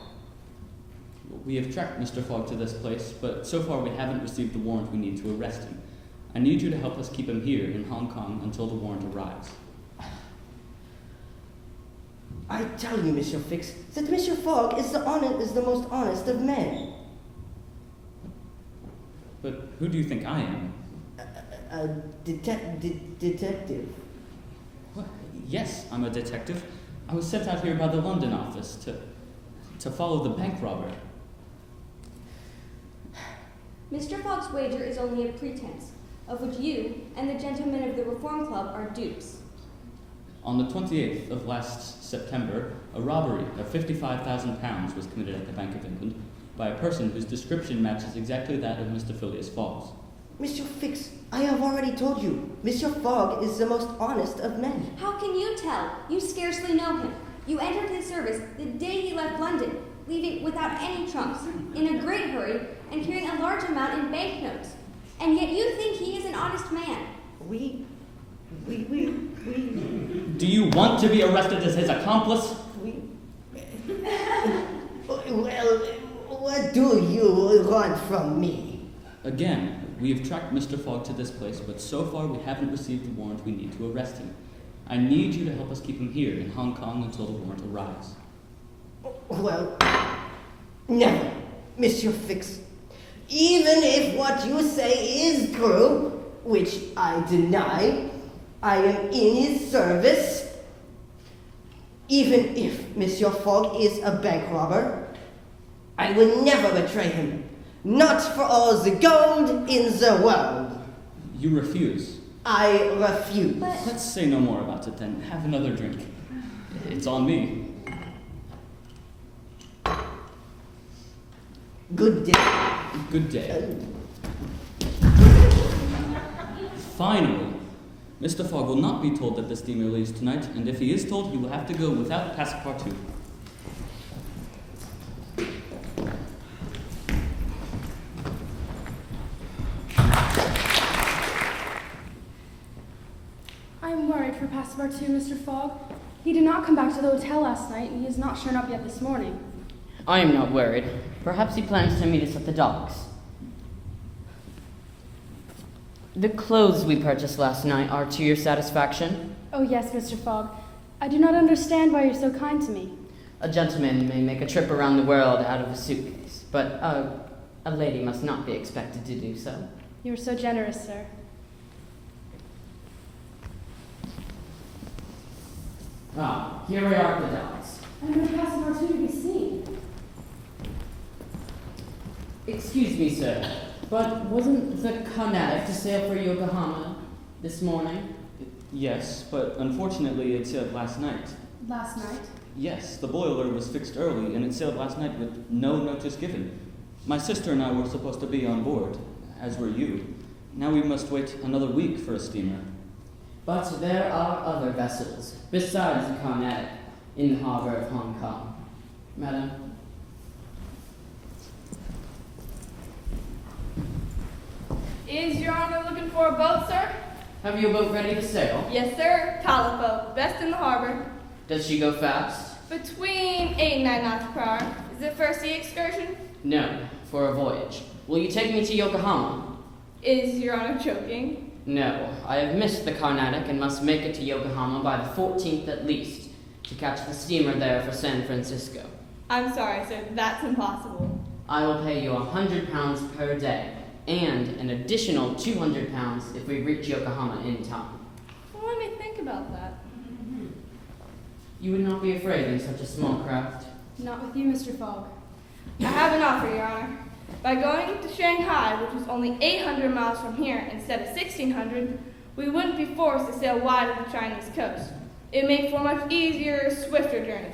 We have tracked Mr. Fogg to this place, but so far we haven't received the warrant we need to arrest him. I need you to help us keep him here in Hong Kong until the warrant arrives. I tell you, Monsieur Fix, that Monsieur Fogg is the most honest of men. But who do you think I am? A detective. Well, yes, I'm a detective. I was sent out here by the London office to follow the bank robber. Mr. Fogg's wager is only a pretense, of which you and the gentlemen of the Reform Club are dupes. On the 28th of last September, a robbery of £55,000 was committed at the Bank of England by a person whose description matches exactly that of Mr. Phileas Fogg's. Monsieur Fix, I have already told you, Monsieur Fogg is the most honest of men. How can you tell? You scarcely know him. You entered his service the day he left London, leaving without any trunks, in a great hurry, and carrying a large amount in banknotes. And yet you think he is an honest man. We. Do you want to be arrested as his accomplice? Well, what do you want from me? Again, we have tracked Mr. Fogg to this place, but so far we haven't received the warrant we need to arrest him. I need you to help us keep him here in Hong Kong until the warrant arrives. Well, never, Monsieur Fix. Even if what you say is true, which I deny, I am in his service. Even if Monsieur Fogg is a bank robber, I will never betray him. Not for all the gold in the world. You refuse? I refuse. Let's say no more about it then. Have another drink. It's on me. Good day. Good day. Finally, Mr. Fogg will not be told that the steamer leaves tonight, and if he is told, he will have to go without passepartout. I'm worried for Passepartout, Mr. Fogg. He did not come back to the hotel last night, and he has not shown up yet this morning. I am not worried. Perhaps he plans to meet us at the docks. The clothes we purchased last night are to your satisfaction? Oh yes, Mr. Fogg. I do not understand why you're so kind to me. A gentleman may make a trip around the world out of a suitcase, but a lady must not be expected to do so. You are so generous, sir. Ah, here we are at the docks. I'm going to Passepartout to be seen. Excuse me, sir, but wasn't the Carnatic to sail for Yokohama this morning? Yes, but unfortunately it sailed last night. Last night? Yes, the boiler was fixed early, and it sailed last night with no notice given. My sister and I were supposed to be on board, as were you. Now we must wait another week for a steamer. But there are other vessels, besides the Carnatic, in the harbor of Hong Kong. Madam? Is Your Honor looking for a boat, sir? Have you a boat ready to sail? Yes, sir. Pilot boat. Best in the harbor. Does she go fast? Between 8 and 9 knots per hour. Is it for a sea excursion? No, for a voyage. Will you take me to Yokohama? Is Your Honor joking? No, I have missed the Carnatic and must make it to Yokohama by the 14th at least to catch the steamer there for San Francisco. I'm sorry, sir. That's impossible. I will pay you £100 per day and an additional £200 if we reach Yokohama in time. Well, let me think about that. You would not be afraid in such a small craft? Not with you, Mr. Fogg. I have an offer, Your Honor. By going to Shanghai, which is only 800 miles from here instead of 1,600, we wouldn't be forced to sail wide of the Chinese coast. It would make for a much easier, swifter journey.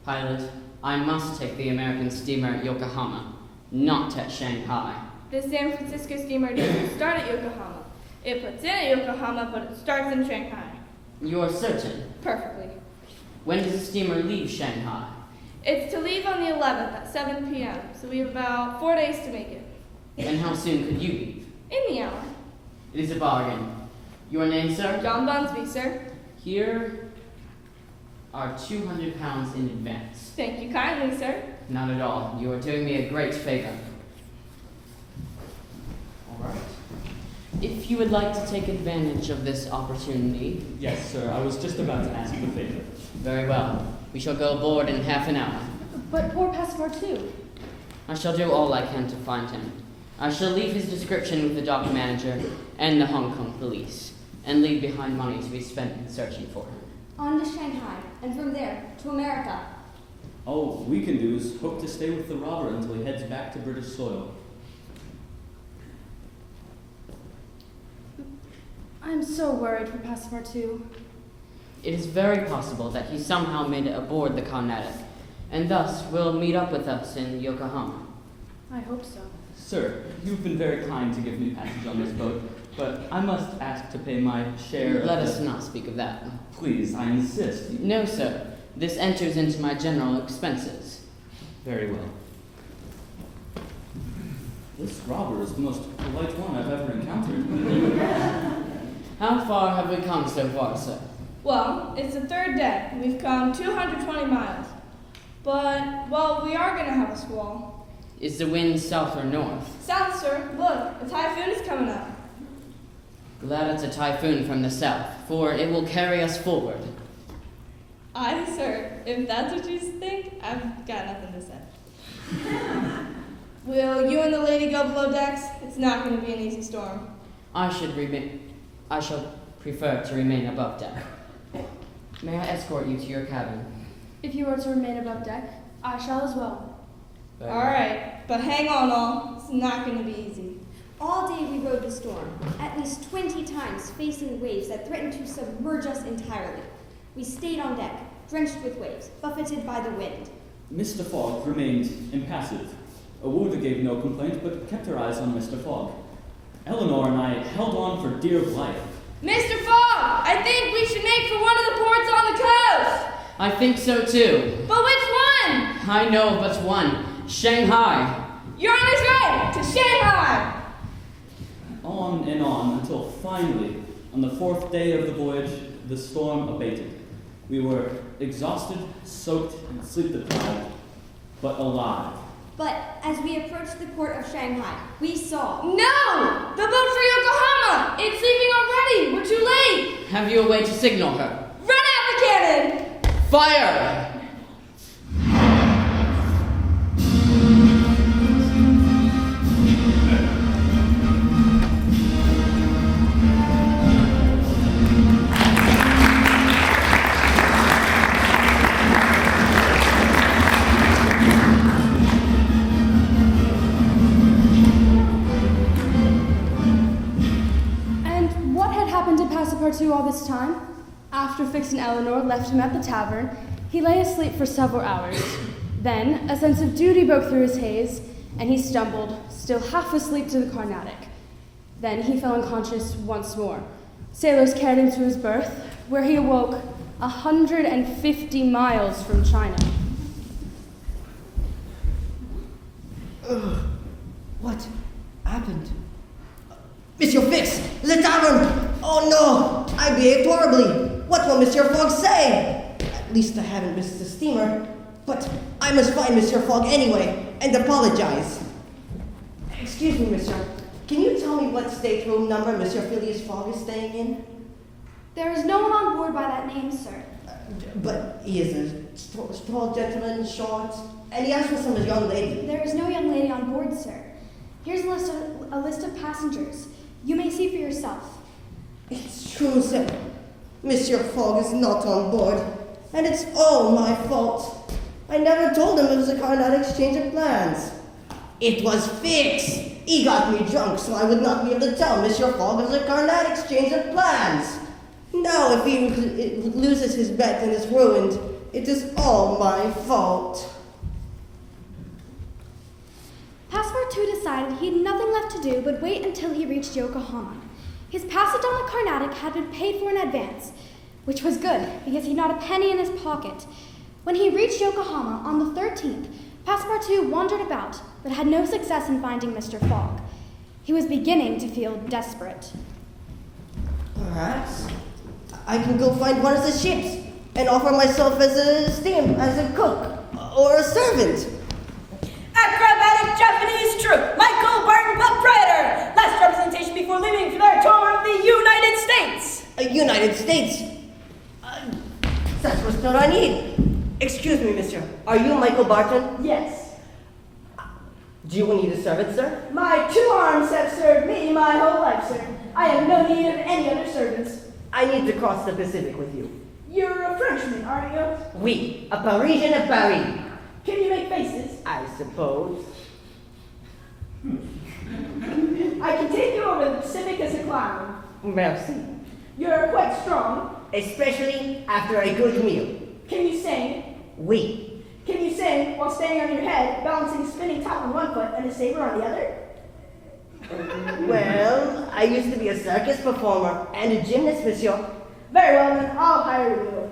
Pilot, I must take the American steamer at Yokohama, not at Shanghai. The San Francisco steamer doesn't start at Yokohama. It puts in at Yokohama, but it starts in Shanghai. You're certain? Perfectly. When does the steamer leave Shanghai? It's to leave on the 11th at 7 p.m., so we have about 4 days to make it. And how soon could you leave? In the hour. It is a bargain. Your name, sir? John Bunsby, sir. Here are £200 in advance. Thank you kindly, sir. Not at all. You are doing me a great favor. All right. If you would like to take advantage of this opportunity... Yes, sir. I was just about to ask you a favor. Very well. We shall go aboard in half an hour. But poor Passepartout. I shall do all I can to find him. I shall leave his description with the dock manager and the Hong Kong police, and leave behind money to be spent in searching for him. On to Shanghai, and from there to America. All we can do is hope to stay with the robber until he heads back to British soil. I'm so worried for Passepartout. It is very possible that he somehow made it aboard the Carnatic, and thus will meet up with us in Yokohama. I hope so. Sir, you've been very kind to give me passage on this boat, but I must ask to pay my share Let of us not speak of that. Please, I insist. No, sir. This enters into my general expenses. Very well. This robber is the most polite one I've ever encountered. How far have we come so far, sir? Well, it's the third day, and we've come 220 miles. But, well, we are going to have a squall. Is the wind south or north? South, sir. Look, a typhoon is coming up. Glad it's a typhoon from the south, for it will carry us forward. Aye, sir. If that's what you think, I've got nothing to say. Will you and the lady go below decks? It's not going to be an easy storm. I shall prefer to remain above deck. May I escort you to your cabin? If you were to remain above deck, I shall as well. Very All right, but hang on all. It's not going to be easy. All day we rode the storm, at least 20 times, facing waves that threatened to submerge us entirely. We stayed on deck, drenched with waves, buffeted by the wind. Mr. Fogg remained impassive. Awuda gave no complaint, but kept her eyes on Mr. Fogg. Eleanor and I held on for dear life. Mr. Fogg, I think we should make for one of the ports on the coast. I think so too. But which one? I know of but one, Shanghai. Your Honor's right, to Shanghai. On and on until finally, on the 4th day of the voyage, the storm abated. We were exhausted, soaked, and sleep-deprived, but alive. But as we approached the port of Shanghai, we saw... No! The boat for Yokohama! It's leaving already! We're too late! Have you a way to signal her? Run out the cannon! Fire! Passepartout all this time. After Fix and Eleanor left him at the tavern, he lay asleep for several hours. Then a sense of duty broke through his haze, and he stumbled, still half asleep, to the Carnatic. Then he fell unconscious once more. Sailors carried him to his berth, where he awoke 150 miles from China. What happened? Monsieur Fix, the tavern! Oh no, I behaved horribly. What will Monsieur Fogg say? At least I haven't missed the steamer. But I must find Monsieur Fogg anyway, and apologize. Excuse me, Monsieur. Can you tell me what stateroom number Monsieur Phileas Fogg is staying in? There is no one on board by that name, sir. But he is a tall gentleman, short, and he asked for some young lady. There is no young lady on board, sir. Here's a list of passengers. You may see for yourself. It's true, sir. Monsieur Fogg is not on board, and it's all my fault. I never told him it was a Carnatic exchange of plans. It was Fix. He got me drunk so I would not be able to tell Monsieur Fogg it was a Carnatic exchange of plans. Now if he loses his bet and is ruined, it is all my fault. Passepartout decided he had nothing left to do but wait until he reached Yokohama. His passage on the Carnatic had been paid for in advance, which was good because he had not a penny in his pocket. When he reached Yokohama on the 13th, Passepartout wandered about but had no success in finding Mr. Fogg. He was beginning to feel desperate. Perhaps I can go find one of the ships and offer myself as a cook or a servant. Acrobatic Japanese troupe, Michael Barton, proprietor. Last representation before leaving for their tour of the United States. United States? That's what's what I need. Excuse me, mister. Are you Michael Barton? Yes. Do you need a servant, sir? My 2 arms have served me my whole life, sir. I have no need of any other servants. I need to cross the Pacific with you. You're a Frenchman, aren't you? Oui, a Parisian of Paris. Can you make faces? I suppose. I can take you over the Pacific as a clown. Merci. You're quite strong. Especially after a good meal. Can you sing? Oui. Can you sing while standing on your head, balancing a spinning top on one foot and a saber on the other? Well, I used to be a circus performer and a gymnast, monsieur. Very well, then I'll hire you.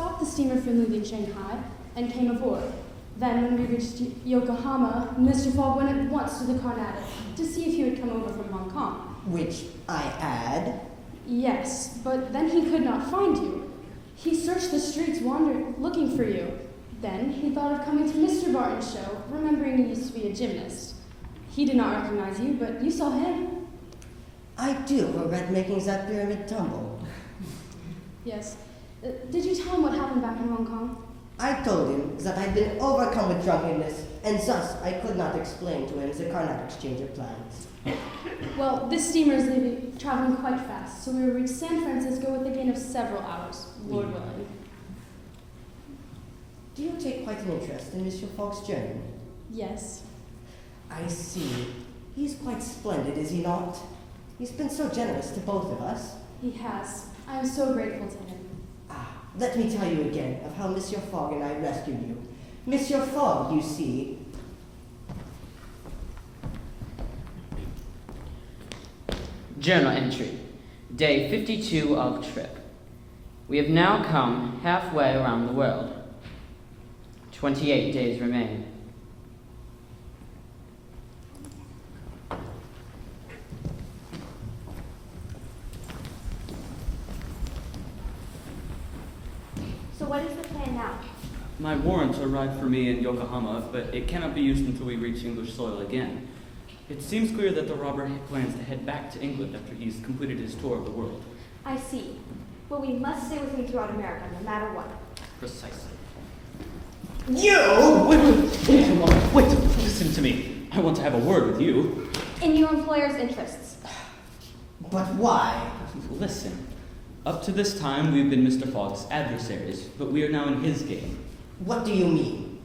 stopped the steamer from leaving Shanghai and came aboard. Then, when we reached Yokohama, Mr. Fogg went at once to the Carnatic to see if he would come over from Hong Kong. Which I add. Yes, but then he could not find you. He searched the streets looking for you. Then he thought of coming to Mr. Barton's show, remembering you used to be a gymnast. He did not recognize you, but you saw him. I do regret making that pyramid tumble. Yes. Did you tell him what happened back in Hong Kong? I told him that I'd been overcome with drunkenness, and thus I could not explain to him the Carnatic's change of plans. Well, this steamer is traveling quite fast, so we will reach San Francisco with a gain of several hours, Lord willing. Do you take quite an interest in Mr. Fogg's journey? Yes. I see. He's quite splendid, is he not? He's been so generous to both of us. He has. I am so grateful to him. Let me tell you again of how Monsieur Fogg and I rescued you. Monsieur Fogg, you see. Journal entry. Day 52 of trip. We have now come halfway around the world. 28 days remain. So what is the plan now? My warrant arrived for me in Yokohama, but it cannot be used until we reach English soil again. It seems clear that the robber plans to head back to England after he's completed his tour of the world. I see. But we must stay with him throughout America, no matter what. Precisely. You! Wait, listen to me. I want to have a word with you. In your employer's interests. But why? Listen. Up to this time, we've been Mr. Fogg's adversaries, but we are now in his game. What do you mean?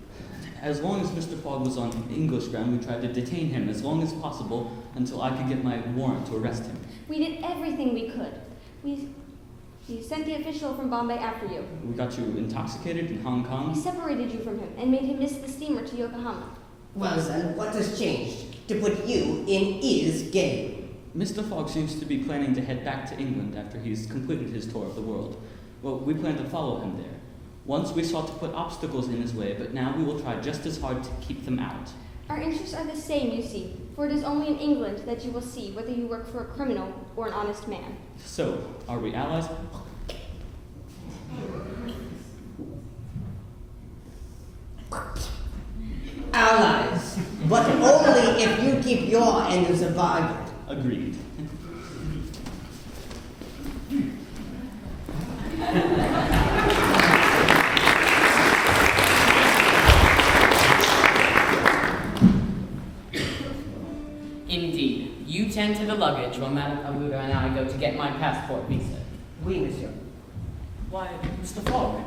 As long as Mr. Fogg was on English ground, we tried to detain him as long as possible until I could get my warrant to arrest him. We did everything we could. We sent the official from Bombay after you. We got you intoxicated in Hong Kong. We separated you from him and made him miss the steamer to Yokohama. Well then, what has changed to put you in his game? Mr. Fogg seems to be planning to head back to England after he's completed his tour of the world. Well, we plan to follow him there. Once we sought to put obstacles in his way, but now we will try just as hard to keep them out. Our interests are the same, you see, for it is only in England that you will see whether you work for a criminal or an honest man. So, are we allies? Allies, but only if you keep your end of the bargain. Agreed. Indeed. You tend to the luggage while Madame Aluda and I go to get my passport visa. Oui, monsieur. Why, Mr. Fogg,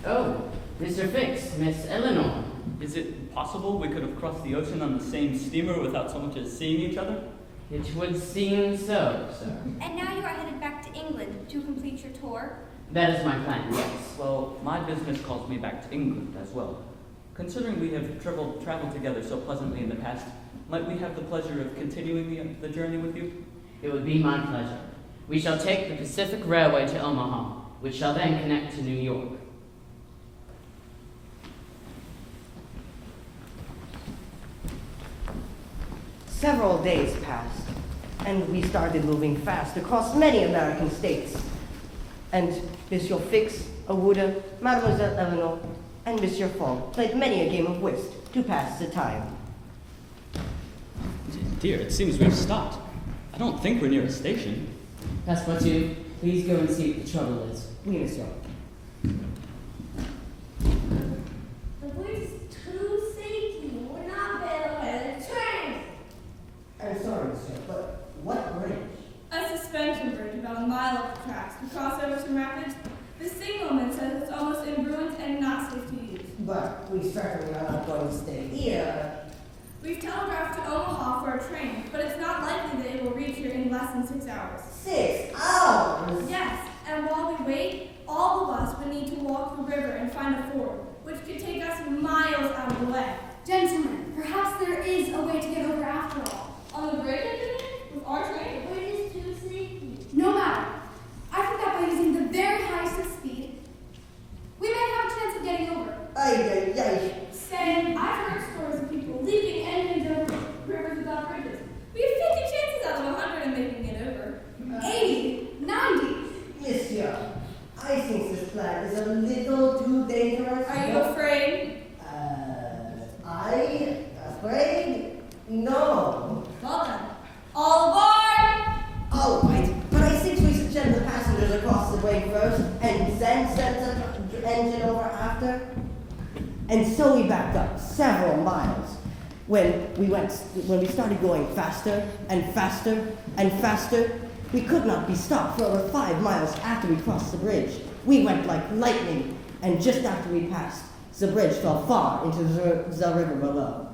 Oh, Mr. Fix, Miss Eleanor. is it possible we could have crossed the ocean on the same steamer without so much as seeing each other? It would seem so, sir. And now you are headed back to England to complete your tour? That is my plan, yes. Well, my business calls me back to England as well. Considering we have traveled together so pleasantly in the past, might we have the pleasure of continuing the journey with you? It would be my pleasure. We shall take the Pacific Railway to Omaha, which shall then connect to New York. Several days passed, and we started moving fast across many American states. And Monsieur Fix, Awuda, Mademoiselle Eleanor, and Monsieur Fogg played many a game of whist to pass the time. Dear, it seems we've stopped. I don't think we're near a station. Passepartout, please go and see what the trouble is. Oui, monsieur. The bridge is too shaky. We're not better at the train. I'm sorry, monsieur, but what bridge? A suspension bridge about a mile up the tracks. We cross over some rapids. The signalman says it's almost in ruins and not safe to use. But we certainly are not going to stay here. We've telegraphed to Omaha for a train, but it's not likely that it will reach here in less than 6 hours. 6 hours? Yes, and while we wait, all of us would need to walk the river and find a ford, which could take us miles out of the way. Gentlemen, perhaps there is a way to get over after all. On the bridge, with our train? The bridge is too shaky. No matter. I think that by using the very highest of speed, we backed up several miles. When we started going faster and faster and faster, we could not be stopped for over 5 miles after we crossed the bridge. We went like lightning, and just after we passed, the bridge fell far into the river below.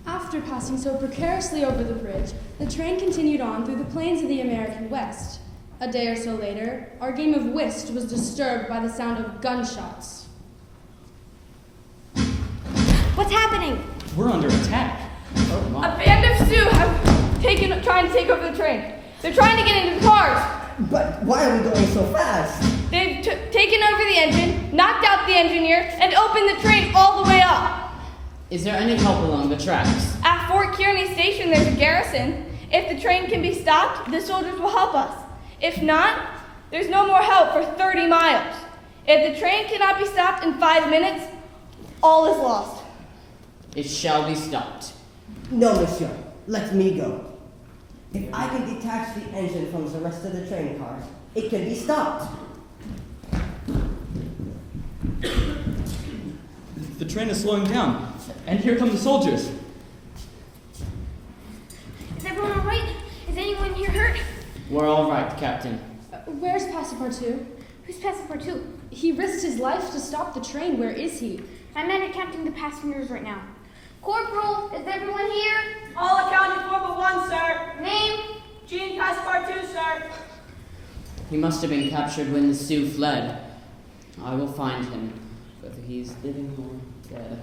After passing so precariously over the bridge, the train continued on through the plains of the American West. A day or so later, our game of whist was disturbed by the sound of gunshots. What's happening? We're under attack. Oh my. A band of Sioux have trying to take over the train. They're trying to get into the cars. But why are we going so fast? They've taken over the engine, knocked out the engineer, and opened the train all the way up. Is there any help along the tracks? At Fort Kearney Station, there's a garrison. If the train can be stopped, the soldiers will help us. If not, there's no more help for 30 miles. If the train cannot be stopped in 5 minutes, all is lost. It shall be stopped. No, monsieur. Let me go. If I can detach the engine from the rest of the train cars, it can be stopped. The train is slowing down, and here come the soldiers. Is everyone all right? Is anyone here hurt? We're all right, Captain. Where's Passepartout? Who's Passepartout? He risked his life to stop the train. Where is he? I'm under counting the passengers right now. Corporal, is everyone here? All accounted for but one, sir. Name? Jean Passepartout, sir. He must have been captured when the Sioux fled. I will find him, whether he's living or dead.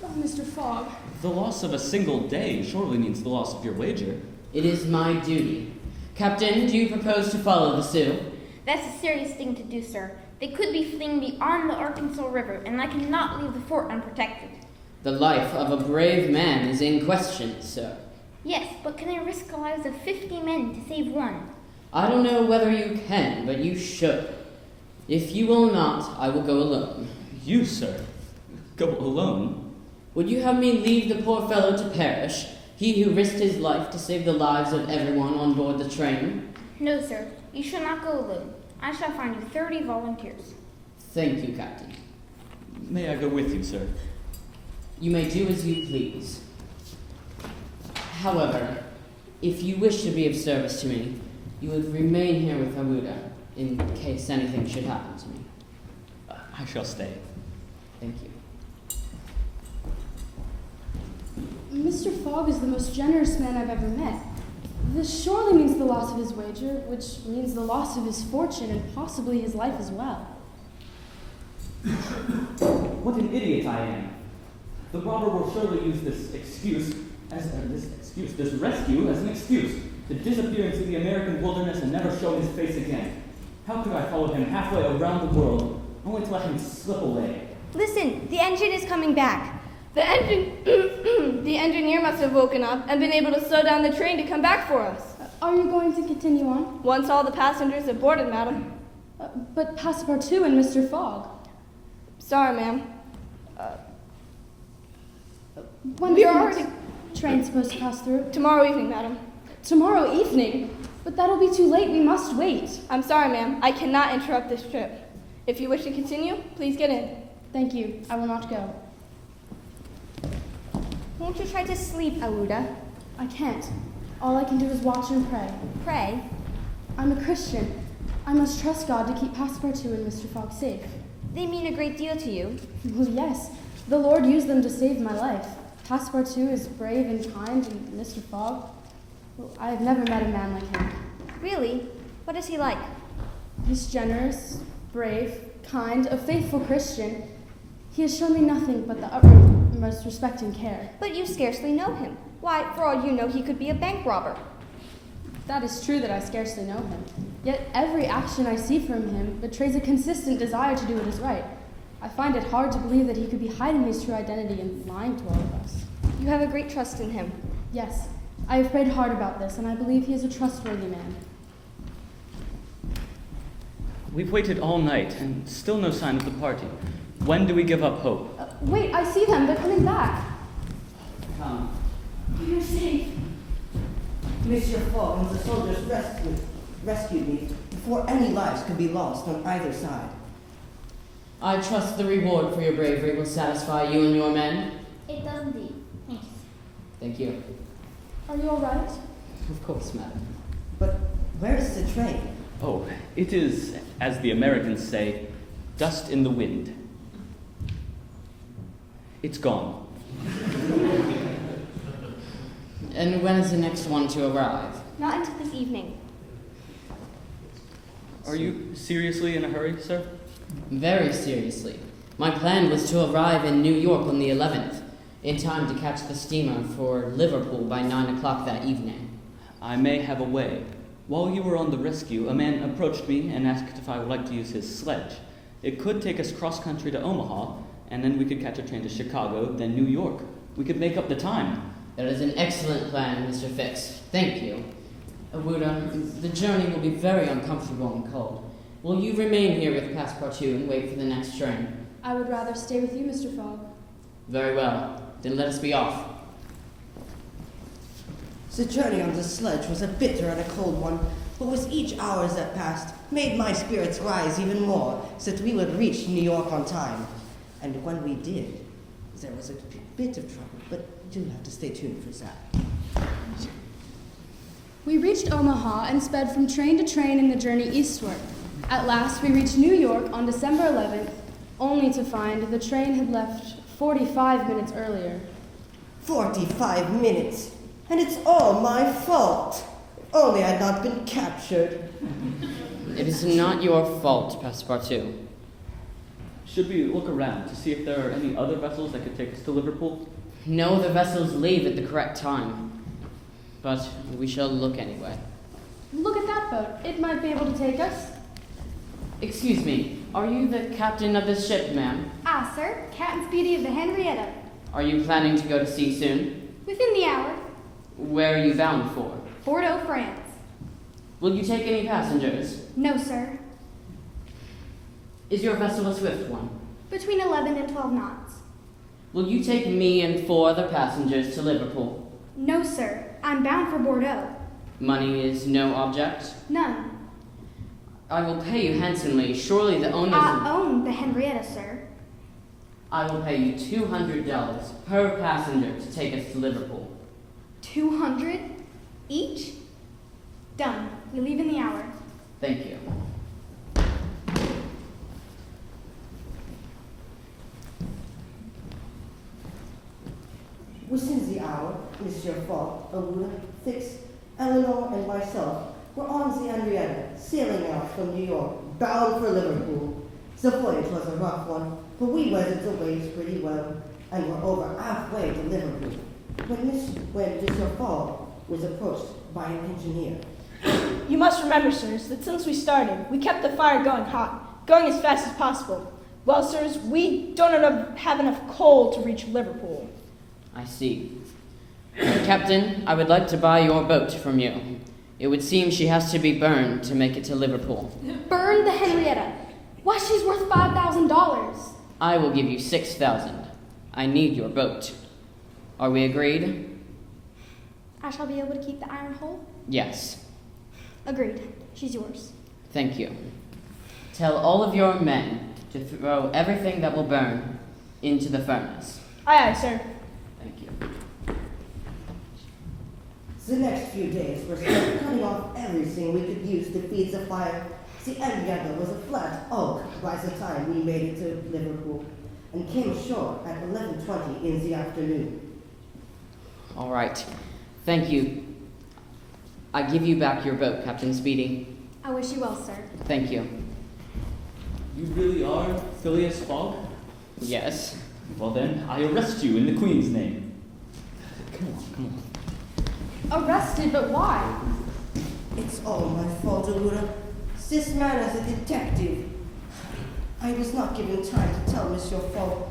Oh, Mr. Fogg. The loss of a single day surely means the loss of your wager. It is my duty. Captain, do you propose to follow the Sioux? That's a serious thing to do, sir. They could be fleeing beyond the Arkansas River, and I cannot leave the fort unprotected. The life of a brave man is in question, sir. Yes, but can I risk the lives of 50 men to save one? I don't know whether you can, but you should. If you will not, I will go alone. You, sir? Go alone? Would you have me leave the poor fellow to perish, he who risked his life to save the lives of everyone on board the train? No, sir. You shall not go alone. I shall find you 30 volunteers. Thank you, Captain. May I go with you, sir? You may do as you please. However, if you wish to be of service to me, you would remain here with Awuda in case anything should happen to me. I shall stay. Thank you. Mr. Fogg is the most generous man I've ever met. This surely means the loss of his wager, which means the loss of his fortune and possibly his life as well. What an idiot I am. The robber will surely use this rescue as an excuse to disappear into the American wilderness and never show his face again. How could I follow him halfway around the world, only to let him slip away? Listen, the engine is coming back. The engineer must have woken up and been able to slow down the train to come back for us. Are you going to continue on? Once all the passengers have boarded, madam. But Passepartout and Mr. Fogg. Sorry, ma'am. When We is are the train supposed to pass through? Tomorrow evening, madam. Tomorrow evening? But that'll be too late. We must wait. I'm sorry, ma'am. I cannot interrupt this trip. If you wish to continue, please get in. Thank you. I will not go. Won't you try to sleep, Awuda? I can't. All I can do is watch and pray. Pray? I'm a Christian. I must trust God to keep Passepartout and Mr. Fogg safe. They mean a great deal to you. Well, yes. The Lord used them to save my life. Passepartout is brave and kind, and Mr. Fogg, well, I have never met a man like him. Really? What is he like? He's generous, brave, kind, a faithful Christian. He has shown me nothing but the utmost respect and care. But you scarcely know him. Why, for all you know, he could be a bank robber. That is true that I scarcely know him. Yet every action I see from him betrays a consistent desire to do what is right. I find it hard to believe that he could be hiding his true identity and lying to all of us. You have a great trust in him. Yes, I have prayed hard about this, and I believe he is a trustworthy man. We've waited all night, and still no sign of the party. When do we give up hope? Wait, I see them. They're coming back. Come. You're safe. Monsieur Fogg and the soldiers rescued me before any lives could be lost on either side. I trust the reward for your bravery will satisfy you and your men. It does indeed. Thanks. Thank you. Are you all right? Of course, madam. But where is the train? Oh, it is, as the Americans say, dust in the wind. It's gone. And when is the next one to arrive? Not until this evening. Are you seriously in a hurry, sir? Very seriously. My plan was to arrive in New York on the 11th, in time to catch the steamer for Liverpool by 9 o'clock that evening. I may have a way. While you were on the rescue, a man approached me and asked if I would like to use his sledge. It could take us cross-country to Omaha, and then we could catch a train to Chicago, then New York. We could make up the time. That is an excellent plan, Mr. Fix. Thank you. Awuda, the journey will be very uncomfortable and cold. Will you remain here with Passepartout and wait for the next train? I would rather stay with you, Mr. Fogg. Very well. Then let us be off. The journey on the sledge was a bitter and a cold one, but with each hour that passed, made my spirits rise even more, so that we would reach New York on time. And when we did, there was a bit of trouble, but you'll have to stay tuned for that. We reached Omaha and sped from train to train in the journey eastward. At last, we reached New York on December 11th, only to find the train had left 45 minutes earlier. 45 minutes! And it's all my fault! Only I'd not been captured. It is not your fault, Passepartout. Should we look around to see if there are any other vessels that could take us to Liverpool? No, the vessels leave at the correct time. But we shall look anyway. Look at that boat. It might be able to take us. Excuse me, are you the captain of this ship, ma'am? Ah, sir. Captain Speedy of the Henrietta. Are you planning to go to sea soon? Within the hour. Where are you bound for? Bordeaux, France. Will you take any passengers? No, sir. Is your vessel a swift one? Between 11 and 12 knots. Will you take me and 4 other passengers to Liverpool? No, sir. I'm bound for Bordeaux. Money is no object? None. I will pay you handsomely. Surely the owners... I own the Henrietta, sir. I will pay you $200 per passenger to take us to Liverpool. 200 each? Done. We leave in the hour. Thank you. Within the hour, Monsieur Fogg, Awuda, Fix, Eleanor, and myself were on the Henrietta, sailing out from New York, bound for Liverpool. The voyage was a rough one, but we weathered the waves pretty well, and were over halfway to Liverpool, when Monsieur Fogg was approached by an engineer. You must remember, sirs, that since we started, we kept the fire going hot, going as fast as possible. Well, sirs, we don't have enough coal to reach Liverpool. I see. Captain, I would like to buy your boat from you. It would seem she has to be burned to make it to Liverpool. Burn the Henrietta. Why, she's worth $5,000. I will give you 6,000. I need your boat. Are we agreed? I shall be able to keep the iron hole? Yes. Agreed. She's yours. Thank you. Tell all of your men to throw everything that will burn into the furnace. Aye, aye, sir. Thank you. The next few days were spent cutting off everything we could use to feed the fire. The Henrietta was a flat oak by the time we made it to Liverpool, and came ashore at 11:20 in the afternoon. All right. Thank you. I give you back your boat, Captain Speedy. I wish you well, sir. Thank you. You really are Phileas Fogg? Yes. Well then, I arrest you in the Queen's name. Come on, come on. Arrested, but why? It's all my fault, Awuda. This man is a detective. I was not given time to tell Monsieur Fogg.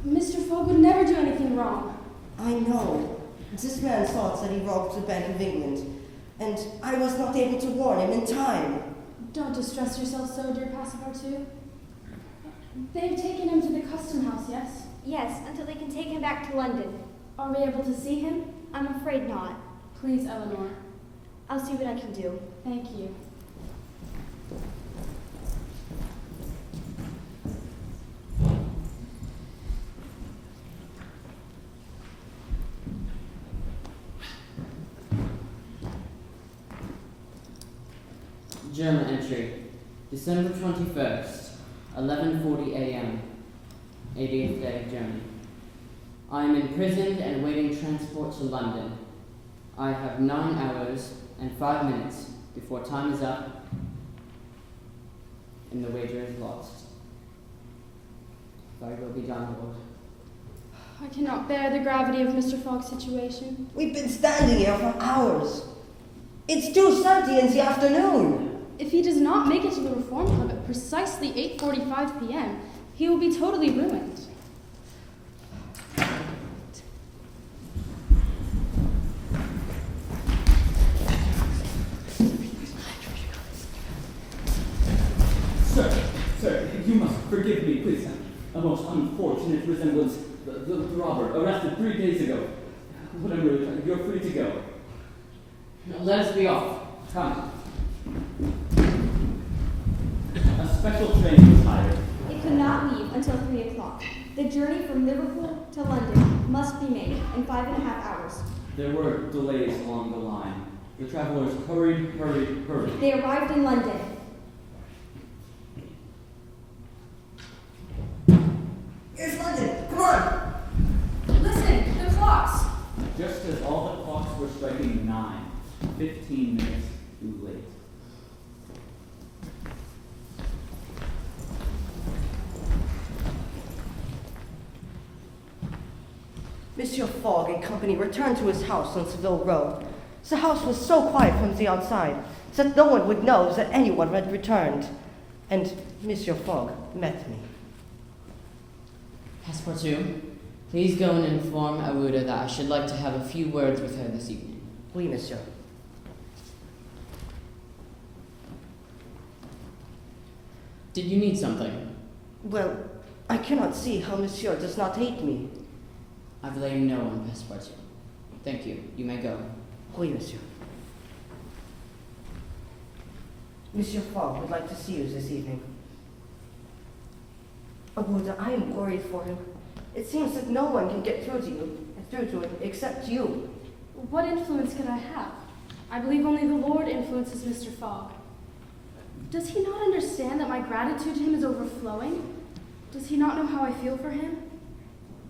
Mr. Fogg would never do anything wrong. I know. This man thought that he robbed the Bank of England, and I was not able to warn him in time. Don't distress yourself so, dear Passepartout. They've taken him to the custom house, yes? Yes, until they can take him back to London. Are we able to see him? I'm afraid not. Please, Eleanor. I'll see what I can do. Thank you. Journal entry, December 21st, 11:40 a.m., 80th day journey. I am imprisoned and awaiting transport to London. I have 9 hours and 5 minutes before time is up and the wager is lost. Thy will be done, Lord. I cannot bear the gravity of Mr. Fogg's situation. We've been standing here for hours. It's 2:30 in the afternoon. If he does not make it to the Reform Club at precisely 8:45 p.m., he will be totally ruined. Sir, you must forgive me, please. A most unfortunate resemblance. The robber arrested 3 days ago. What I'm really trying, you're free to go. Let us be off. Come. A special train was hired. It could not leave until 3 o'clock. The journey from Liverpool to London must be made in 5.5 hours. There were delays along the line. The travelers hurried. They arrived in London. Here's London. Come on. Listen, the clocks. Just as all the clocks were striking 9, 15 minutes too late. Monsieur Fogg and company returned to his house on Seville Road. The house was so quiet from the outside that no one would know that anyone had returned. And Monsieur Fogg met me. Passepartout, please go and inform Awuda that I should like to have a few words with her this evening. Oui, monsieur. Did you need something? Well, I cannot see how monsieur does not hate me. I blame no one, Passepartout. Thank you. You may go. Oui, monsieur. Monsieur Fogg would like to see you this evening. Awuda, I am worried for him. It seems that no one can get through to him except you. What influence could I have? I believe only the Lord influences Mr. Fogg. Does he not understand that my gratitude to him is overflowing? Does he not know how I feel for him?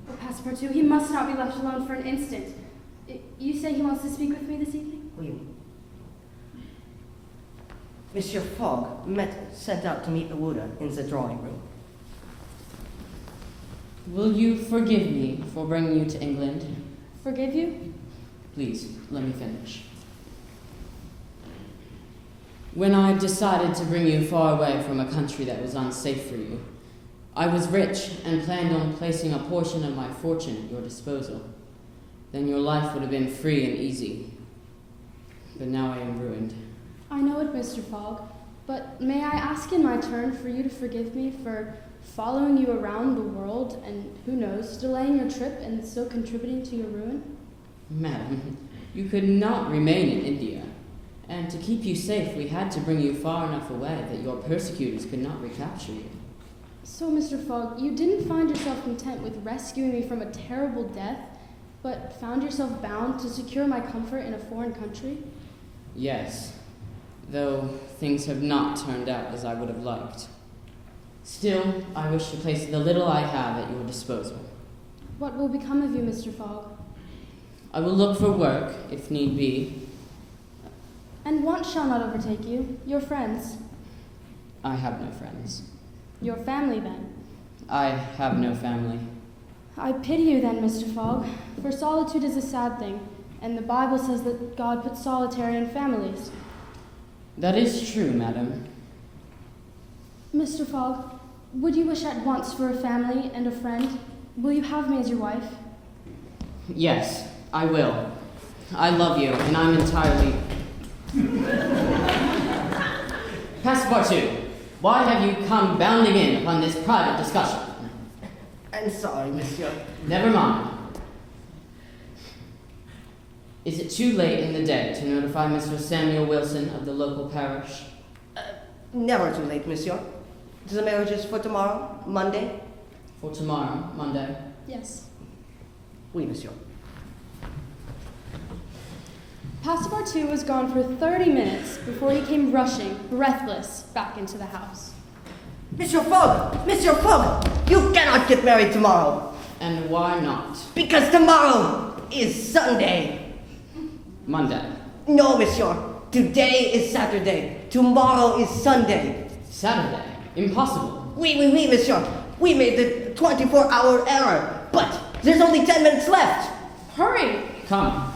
Oh, Passepartout, he must not be left alone for an instant. You say he wants to speak with me this evening? Oui. Monsieur Fogg sent out to meet Awuda in the drawing room. Will you forgive me for bringing you to England? Forgive you? Please, let me finish. When I decided to bring you far away from a country that was unsafe for you, I was rich and planned on placing a portion of my fortune at your disposal. Then your life would have been free and easy. But now I am ruined. I know it, Mr. Fogg, but may I ask in my turn for you to forgive me for following you around the world and, who knows, delaying your trip and so contributing to your ruin? Madam, you could not remain in India. And to keep you safe, we had to bring you far enough away that your persecutors could not recapture you. So, Mr. Fogg, you didn't find yourself content with rescuing me from a terrible death, but found yourself bound to secure my comfort in a foreign country? Yes, though things have not turned out as I would have liked. Still, I wish to place the little I have at your disposal. What will become of you, Mr. Fogg? I will look for work, if need be. And want shall not overtake you. Your friends. I have no friends. Your family, then. I have no family. I pity you, then, Mr. Fogg, for solitude is a sad thing, and the Bible says that God puts solitary in families. That is true, madam. Mr. Fogg, would you wish at once for a family and a friend? Will you have me as your wife? Yes, I will. I love you, and I'm entirely... Passepartout, why have you come bounding in upon this private discussion? I'm sorry, monsieur. Never mind. Is it too late in the day to notify Mr. Samuel Wilson of the local parish? Never too late, monsieur. The marriage is for tomorrow, Monday? For tomorrow, Monday? Yes. Oui, monsieur. Passepartout was gone for 30 minutes before he came rushing, breathless, back into the house. Monsieur Fogg! Monsieur Fogg! You cannot get married tomorrow! And why not? Because tomorrow is Sunday! Monday. No, monsieur. Today is Saturday. Tomorrow is Sunday. Saturday? Impossible. Oui, monsieur. We made the 24-hour error, but there's only 10 minutes left. Hurry! Come.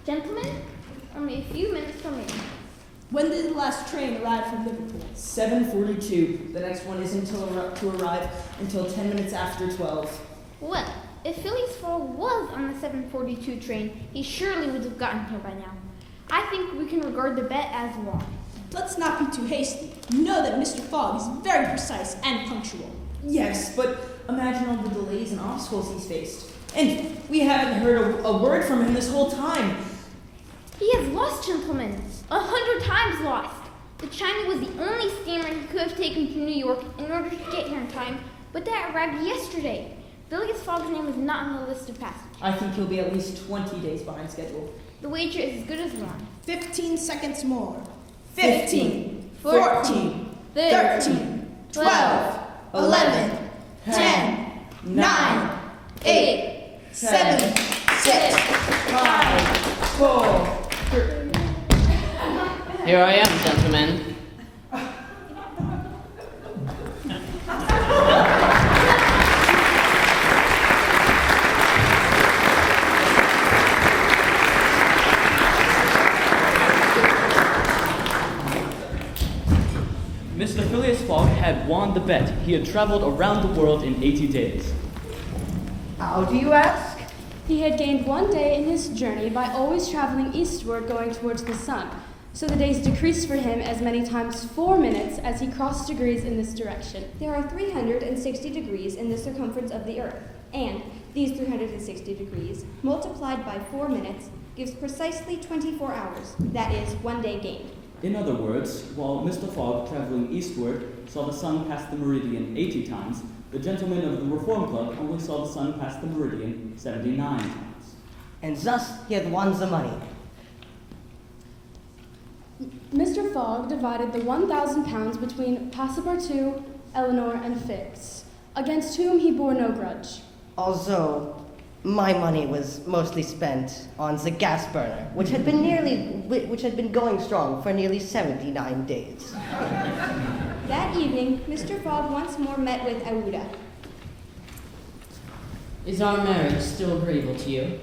Gentlemen, only a few minutes remain. When did the last train arrive from Liverpool? 7:42. The next one isn't to arrive until 10 minutes after 12. Well, if Phileas Fogg was on the 7:42 train, he surely would have gotten here by now. I think we can regard the bet as won. Let's not be too hasty. You know that Mr. Fogg is very precise and punctual. Yes, but imagine all the delays and obstacles he's faced. And we haven't heard a word from him this whole time. He has lost, gentlemen. 100 times lost. The China was the only steamer he could have taken to New York in order to get here in time, but that arrived yesterday. Phileas Fogg's name is not on the list of passengers. I think he'll be at least 20 days behind schedule. The wager is as good as won. 15 seconds more. 15, 14, 13, 12, 11, 10, 9, 8, 7, 6, 5, 4, 3. Here I am, gentlemen. Mr. Phileas Fogg had won the bet. He had traveled around the world in 80 days. How do you ask? He had gained 1 day in his journey by always traveling eastward going towards the sun, so the days decreased for him as many times 4 minutes as he crossed degrees in this direction. There are 360 degrees in the circumference of the Earth, and these 360 degrees, multiplied by 4 minutes, gives precisely 24 hours. That is 1 day gained. In other words, while Mr. Fogg, traveling eastward, saw the sun pass the meridian 80 times, the gentlemen of the Reform Club only saw the sun pass the meridian 79 times. And thus he had won the money. Mr. Fogg divided the 1,000 pounds between Passepartout, Eleanor, and Fix, against whom he bore no grudge. Although my money was mostly spent on the gas burner, which had been going strong for nearly 79 days. That evening, Mr. Fogg once more met with Aouda. Is our marriage still agreeable to you?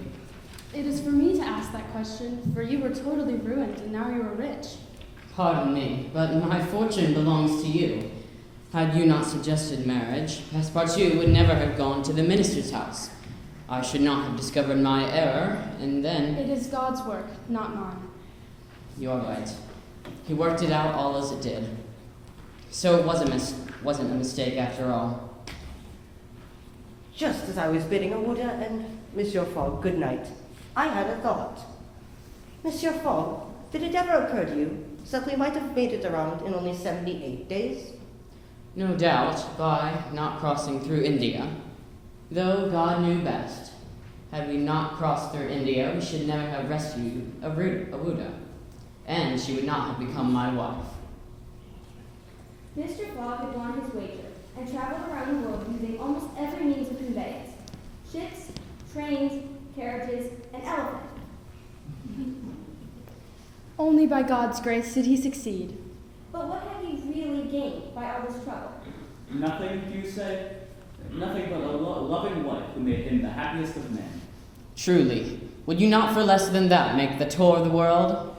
It is for me to ask that question, for you were totally ruined and now you are rich. Pardon me, but my fortune belongs to you. Had you not suggested marriage, Passepartout would never have gone to the minister's house. I should not have discovered my error, and then... It is God's work, not mine. You are right. He worked it out all as it did. So it wasn't a mistake after all. Just as I was bidding Aouda and Monsieur Fogg good night, I had a thought. Monsieur Fogg, did it ever occur to you that we might have made it around in only 78 days? No doubt, by not crossing through India. Though God knew best. Had we not crossed through India, we should never have rescued Aouda, and she would not have become my wife. Mr. Fogg had won his wager and traveled around the world using almost every means of conveyance: ships, trains, carriages, and elephants. Only by God's grace did he succeed. But what had he really gained by all this trouble? Nothing, do you say? Nothing but a loving wife who made him the happiest of men. Truly, would you not for less than that make the tour of the world?